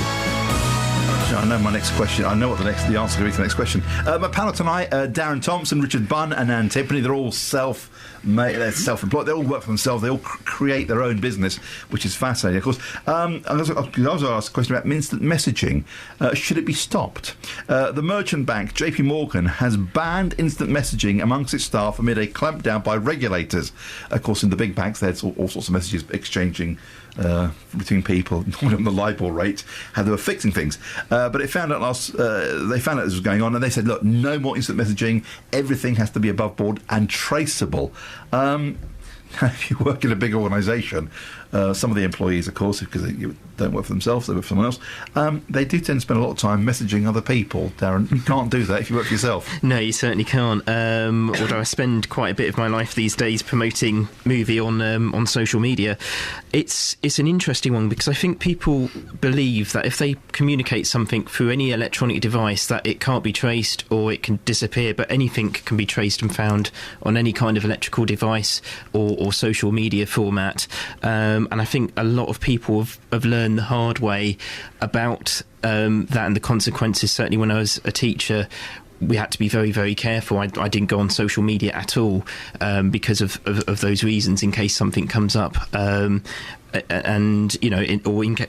Speaker 1: I know my next question. I know what the answer is going to be to the next question. My panel tonight, Darren Thompson, Richard Bunn and Anne Timpany. They're all self-employed. They all work for themselves. They all create their own business, which is fascinating. Of course, I was asked a question about instant messaging. Should it be stopped? The merchant bank, JP Morgan, has banned instant messaging amongst its staff amid a clampdown by regulators. Of course, in the big banks, there's all sorts of messages exchanging between people on the LIBOR rate, how they were fixing things. But they found out this was going on, and they said, look, no more instant messaging. Everything has to be above board and traceable. if you work in a big organisation, some of the employees, of course, because they don't work for themselves, they work for someone else, they do tend to spend a lot of time messaging other people. Darren, you can't do that if you work for yourself.
Speaker 2: No, you certainly can't. Although I spend quite a bit of my life these days promoting movie on social media. It's an interesting one because I think people believe that if they communicate something through any electronic device that it can't be traced or it can disappear, but anything can be traced and found on any kind of electrical device or social media format. And I think a lot of people have learned the hard way about that and the consequences. Certainly when I was a teacher, we had to be very, very careful. I didn't go on social media at all because of those reasons, in case something comes up. And, you know,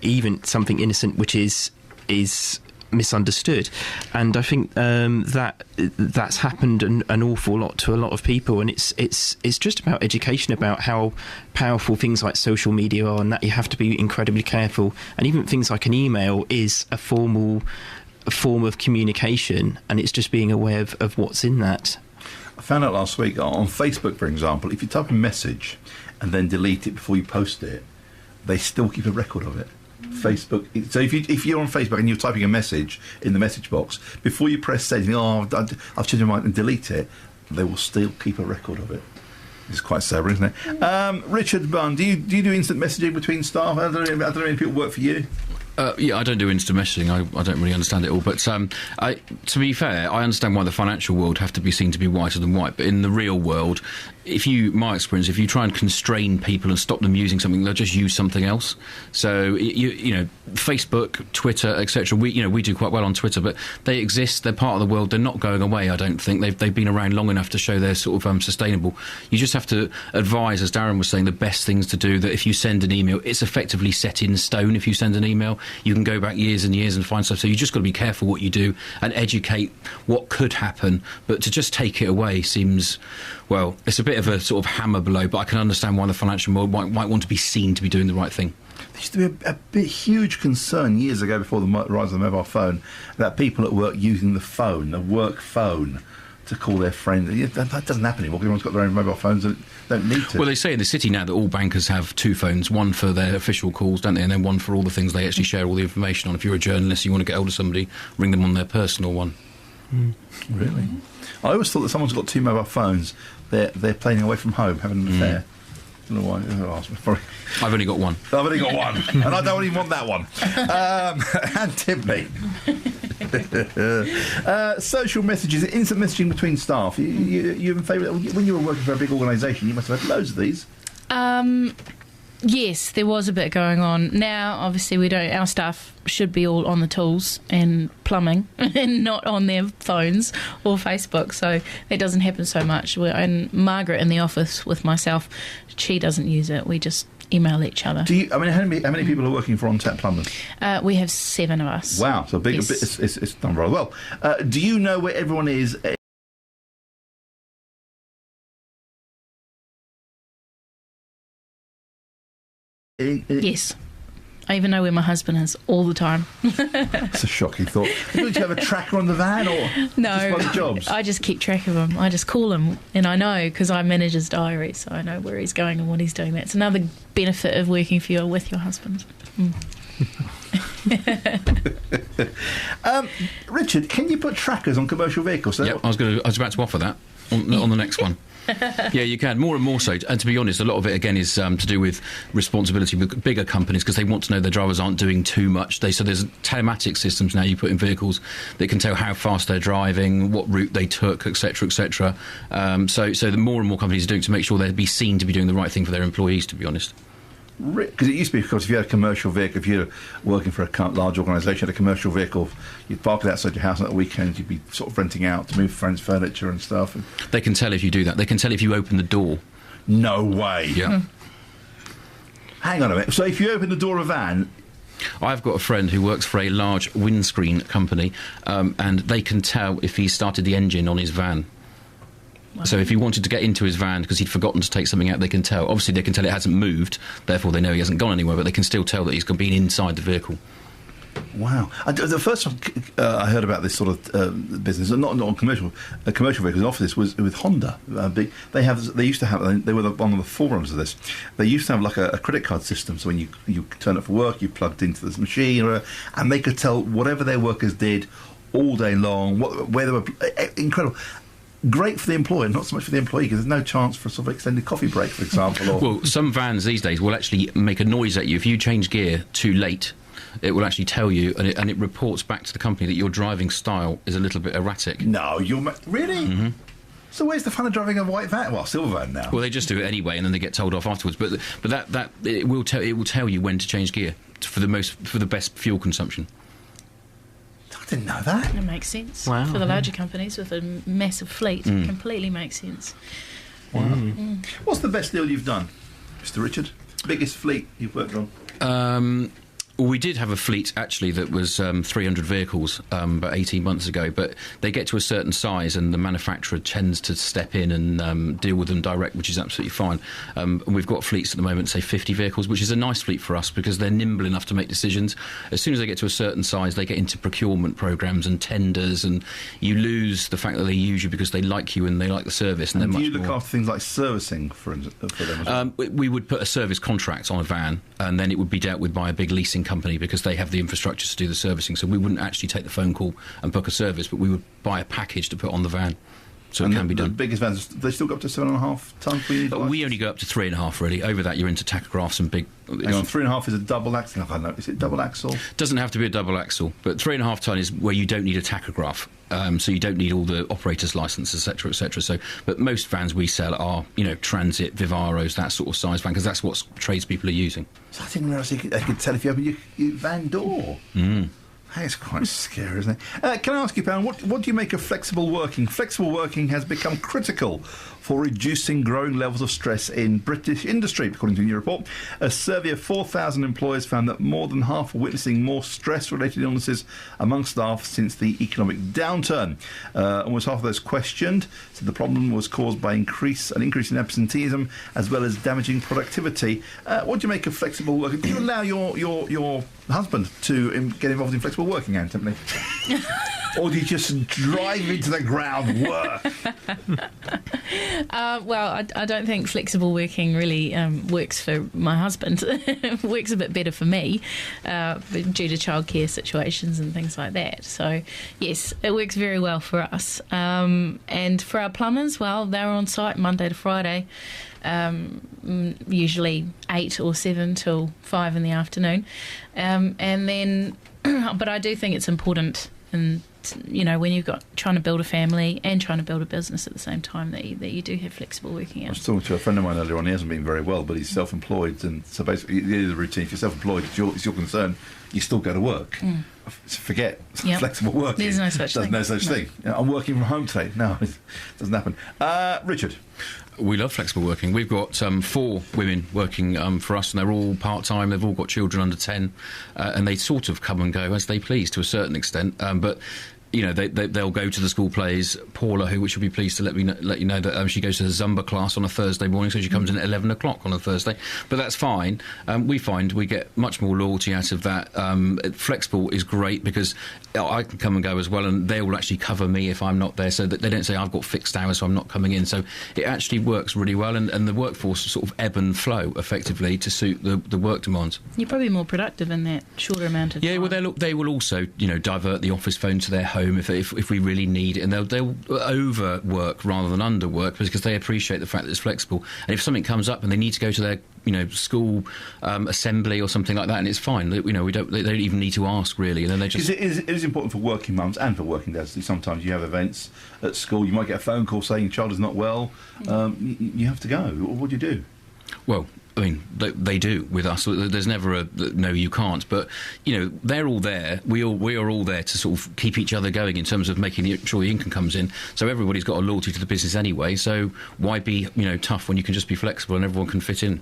Speaker 2: even something innocent which is misunderstood. And I think that's happened an awful lot to a lot of people, and it's just about education about how powerful things like social media are, and that you have to be incredibly careful. And even things like an email is a form of communication, and it's just being aware of what's in that.
Speaker 1: I found out last week on Facebook, for example, if you type a message and then delete it before you post it, they still keep a record of it. Facebook. So if you're on Facebook and you're typing a message in the message box, before you press send, I've changed my mind, and delete it, they will still keep a record of it. It's quite sobering, isn't it? Richard Bunn, do you do instant messaging between staff? I don't know if any people work for you.
Speaker 3: Yeah, I don't do instant messaging. I don't really understand it all. But to be fair, I understand why the financial world have to be seen to be whiter than white. But in the real world, my experience, if you try and constrain people and stop them using something, they'll just use something else. So you know, Facebook, Twitter, etc. We do quite well on Twitter, but they exist. They're part of the world. They're not going away. I don't think they've been around long enough to show they're sort of sustainable. You just have to advise, as Darren was saying, the best things to do. That if you send an email, it's effectively set in stone. If you send an email, you can go back years and years and find stuff. So you just got to be careful what you do and educate what could happen. But to just take it away seems, well, it's a bit of a sort of hammer blow. But I can understand why the financial world might want to be seen to be doing the right thing.
Speaker 1: There used to be a huge concern years ago, before the rise of the mobile phone, about people at work using the work phone, to call their friends. That doesn't happen anymore. Everyone's got their own mobile phones and don't need to.
Speaker 3: Well, they say in the city now that all bankers have two phones, one for their official calls, don't they, and then one for all the things they actually share all the information on. If you're a journalist, you want to get hold of somebody, ring them on their personal one.
Speaker 1: Really? I always thought that someone's got two mobile phones, they're playing away from home, having an affair. I don't know why.
Speaker 3: I've only got one.
Speaker 1: I've only got one, and I don't even want that one. And Tiffany. Social messages, instant messaging between staff. You in favour? When you were working for a big organisation, you must have had loads of these.
Speaker 4: Yes, there was a bit going on. Now, obviously, we don't. Our staff should be all on the tools and plumbing, and not on their phones or Facebook. So it doesn't happen so much. And Margaret in the office with myself, she doesn't use it. We just email each other.
Speaker 1: How many people are working for on-tap plumbers?
Speaker 4: We have 7 of us.
Speaker 1: Wow, so big. Yes. It's done very well. Do you know where everyone is?
Speaker 4: Yes. I even know where my husband is all the time.
Speaker 1: It's a shocking thought. Do you have a tracker on the van, or
Speaker 4: no?
Speaker 1: Just by the jobs?
Speaker 4: I just keep track of him. I just call him, and I know because I manage his diary, so I know where he's going and what he's doing. That's another benefit of working with your husband.
Speaker 1: Richard, can you put trackers on commercial vehicles?
Speaker 3: Yeah, I was about to offer that on the next one. Yeah, you can, more and more so. And to be honest, a lot of it, again, is to do with responsibility with bigger companies, because they want to know their drivers aren't doing too much. So there's telematic systems now you put in vehicles that can tell how fast they're driving, what route they took, etc., etc. So the more and more companies are doing to make sure they'd be seen to be doing the right thing for their employees, to be honest.
Speaker 1: Because it used to be, of course, if you had a commercial vehicle, if you're working for a large organisation, had a commercial vehicle, you'd park it outside your house, and at the weekend you'd be sort of renting out to move friends' furniture and stuff.
Speaker 3: They can tell if you do that. They can tell if you open the door.
Speaker 1: No way.
Speaker 3: Yeah.
Speaker 1: Hang on a minute. So if you open the door of a van...
Speaker 3: I've got a friend who works for a large windscreen company, and they can tell if he started the engine on his van. Wow. So if he wanted to get into his van because he'd forgotten to take something out, they can tell. Obviously, they can tell it hasn't moved, therefore they know he hasn't gone anywhere, but they can still tell that he's been inside the vehicle.
Speaker 1: Wow! The first time I heard about this sort of business, not on commercial vehicles, office was with Honda. They used to have. They were one of the forerunners of this. They used to have like a credit card system. So when you turn up for work, you plugged into this machine, and they could tell whatever their workers did all day long, where they were. Incredible. Great for the employer, not so much for the employee, because there's no chance for a sort of extended coffee break, for example.
Speaker 3: Well, some vans these days will actually make a noise at you if you change gear too late. It will actually tell you, and it reports back to the company that your driving style is a little bit erratic.
Speaker 1: No, really?
Speaker 3: Mm-hmm.
Speaker 1: So where's the fun of driving a white van? Well, silver van now.
Speaker 3: Well, they just do it anyway, and then they get told off afterwards. But that it will tell you when to change gear for the best fuel consumption.
Speaker 1: I didn't know that.
Speaker 4: It makes sense.
Speaker 2: Wow.
Speaker 4: For the larger companies with a massive fleet, it completely makes sense.
Speaker 1: Wow. What's the best deal you've done, Mr. Richard? Biggest fleet you've worked on?
Speaker 3: Well, we did have a fleet, actually, that was 300 vehicles about 18 months ago, but they get to a certain size and the manufacturer tends to step in and deal with them direct, which is absolutely fine. And we've got fleets at the moment, say 50 vehicles, which is a nice fleet for us because they're nimble enough to make decisions. As soon as they get to a certain size, they get into procurement programs and tenders, and you lose the fact that they use you because they like you and they like the service. And
Speaker 1: do you look after things like servicing for them as well?
Speaker 3: We would put a service contract on a van, and then it would be dealt with by a big leasing company because they have the infrastructure to do the servicing. So we wouldn't actually take the phone call and book a service, but we would buy a package to put on the van. So it can be done. The
Speaker 1: biggest vans, they still go up to 7.5 tonnes?
Speaker 3: We only go up to 3.5, really. Over that, you're into tachographs and big...
Speaker 1: 3.5 is a double axle? I don't know. Is it double axle?
Speaker 3: Doesn't have to be a double axle, but 3.5 tonne is where you don't need a tachograph. So you don't need all the operator's license, etc., etc. So, but most vans we sell are, Transit, Vivaros, that sort of size van, because that's what tradespeople are using.
Speaker 1: So I didn't realise they could tell if you open your van door. That's quite scary, isn't it? Can I ask you, Pam, what do you make of flexible working? Flexible working has become critical for reducing growing levels of stress in British industry, according to a new report. A survey of 4,000 employers found that more than half are witnessing more stress-related illnesses among staff since the economic downturn. Almost half of those questioned said the problem was caused by an increase in absenteeism as well as damaging productivity. What do you make of flexible working? Do you allow your husband to get involved in flexible working, Anthony? Or do you just drive into the ground work?
Speaker 4: Well, I don't think flexible working really works for my husband. It works a bit better for me due to childcare situations and things like that. So, yes, it works very well for us. And for our plumbers, well, they're on site Monday to Friday, usually 8 or 7 till 5 in the afternoon. And then, but I do think it's important, and when you've got trying to build a family and trying to build a business at the same time, that you do have flexible working hours.
Speaker 1: I was talking to a friend of mine earlier on. He hasn't been very well, but he's self-employed, and so basically the routine. If you're self-employed, it's your concern. You still go to work. Forget flexible working.
Speaker 4: There's no such thing.
Speaker 1: No such thing. I'm working from home today. No, it doesn't happen. Richard.
Speaker 3: We love flexible working. We've got 4 women working for us, and they're all part-time. They've all got children under 10, and they sort of come and go as they please to a certain extent. But they'll go to the school plays. Paula, which will be pleased to let you know that she goes to the Zumba class on a Thursday morning, so she comes in at 11 o'clock on a Thursday. But that's fine. We find we get much more loyalty out of that. Flexible is great because I can come and go as well, and they will actually cover me if I'm not there, so that they don't say I've got fixed hours, so I'm not coming in. So it actually works really well, and the workforce sort of ebb and flow effectively to suit the work demands.
Speaker 4: You're probably more productive in that shorter amount of time.
Speaker 3: Yeah, well, they will also divert the office phone to their home if we really need it, and they'll overwork rather than underwork because they appreciate the fact that it's flexible. And if something comes up and they need to go to their school assembly or something like that, and it's fine. They don't even need to ask really, and then they just.
Speaker 1: It is important for working mums and for working dads. Sometimes you have events at school. You might get a phone call saying your child is not well. You have to go. What do you do?
Speaker 3: Well, I mean, they do with us. There's never a no, you can't. But they're all there. We are all there to sort of keep each other going in terms of making sure the income comes in. So everybody's got a loyalty to the business anyway. So why be tough when you can just be flexible and everyone can fit in?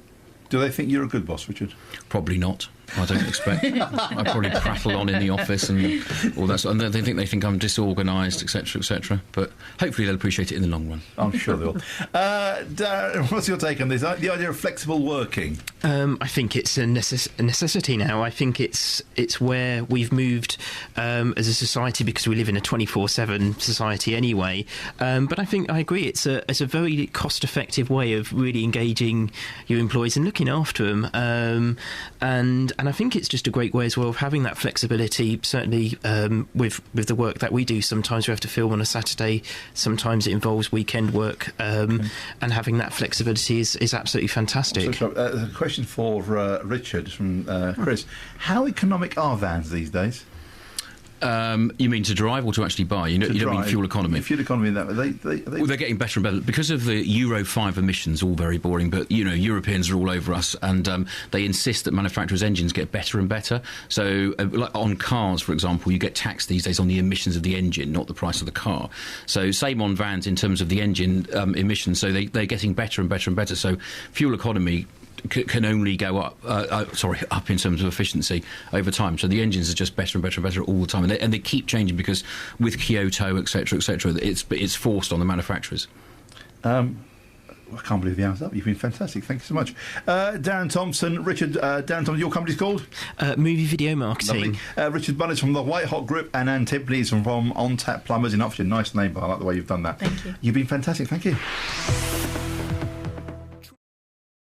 Speaker 1: Do they think you're a good boss, Richard?
Speaker 3: Probably not. I don't expect. I probably prattle on in the office and all that sort, and they think I'm disorganised, etc., etc. But hopefully they'll appreciate it in the long run.
Speaker 1: I'm sure they will. Darren, what's your take on this? The idea of flexible working?
Speaker 2: I think it's a necessity now. I think it's where we've moved as a society, because we live in a 24/7 society anyway. But I agree. It's a very cost-effective way of really engaging your employees and looking after them. And I think it's just a great way as well of having that flexibility. Certainly with the work that we do, sometimes we have to film on a Saturday. Sometimes it involves weekend work, and having that flexibility is absolutely fantastic.
Speaker 1: A question for Richard from Chris. How economic are vans these days?
Speaker 3: You mean to drive or to actually buy? You don't mean fuel economy?
Speaker 1: Fuel economy,
Speaker 3: they're getting better and better because of the Euro 5 emissions. All very boring, but Europeans are all over us, and they insist that manufacturers' engines get better and better. So, like on cars, for example, you get taxed these days on the emissions of the engine, not the price of the car. So, same on vans in terms of the engine emissions. So they're getting better and better and better. So, fuel economy can only go up in terms of efficiency over time. So the engines are just better and better and better all the time, and they keep changing because with Kyoto, etc., it's forced on the manufacturers.
Speaker 1: I can't believe the hour's up. You've been fantastic. Thank you so much. Darren Thompson, Richard. Darren Thompson, your company's called?
Speaker 2: Movie Video Marketing.
Speaker 1: Richard Bunn is from the White Hot Group, and Anne Tipley is from On Tap Plumbers in Oxford. Nice name, but I like the way you've done that.
Speaker 4: Thank you.
Speaker 1: You've been fantastic. Thank you.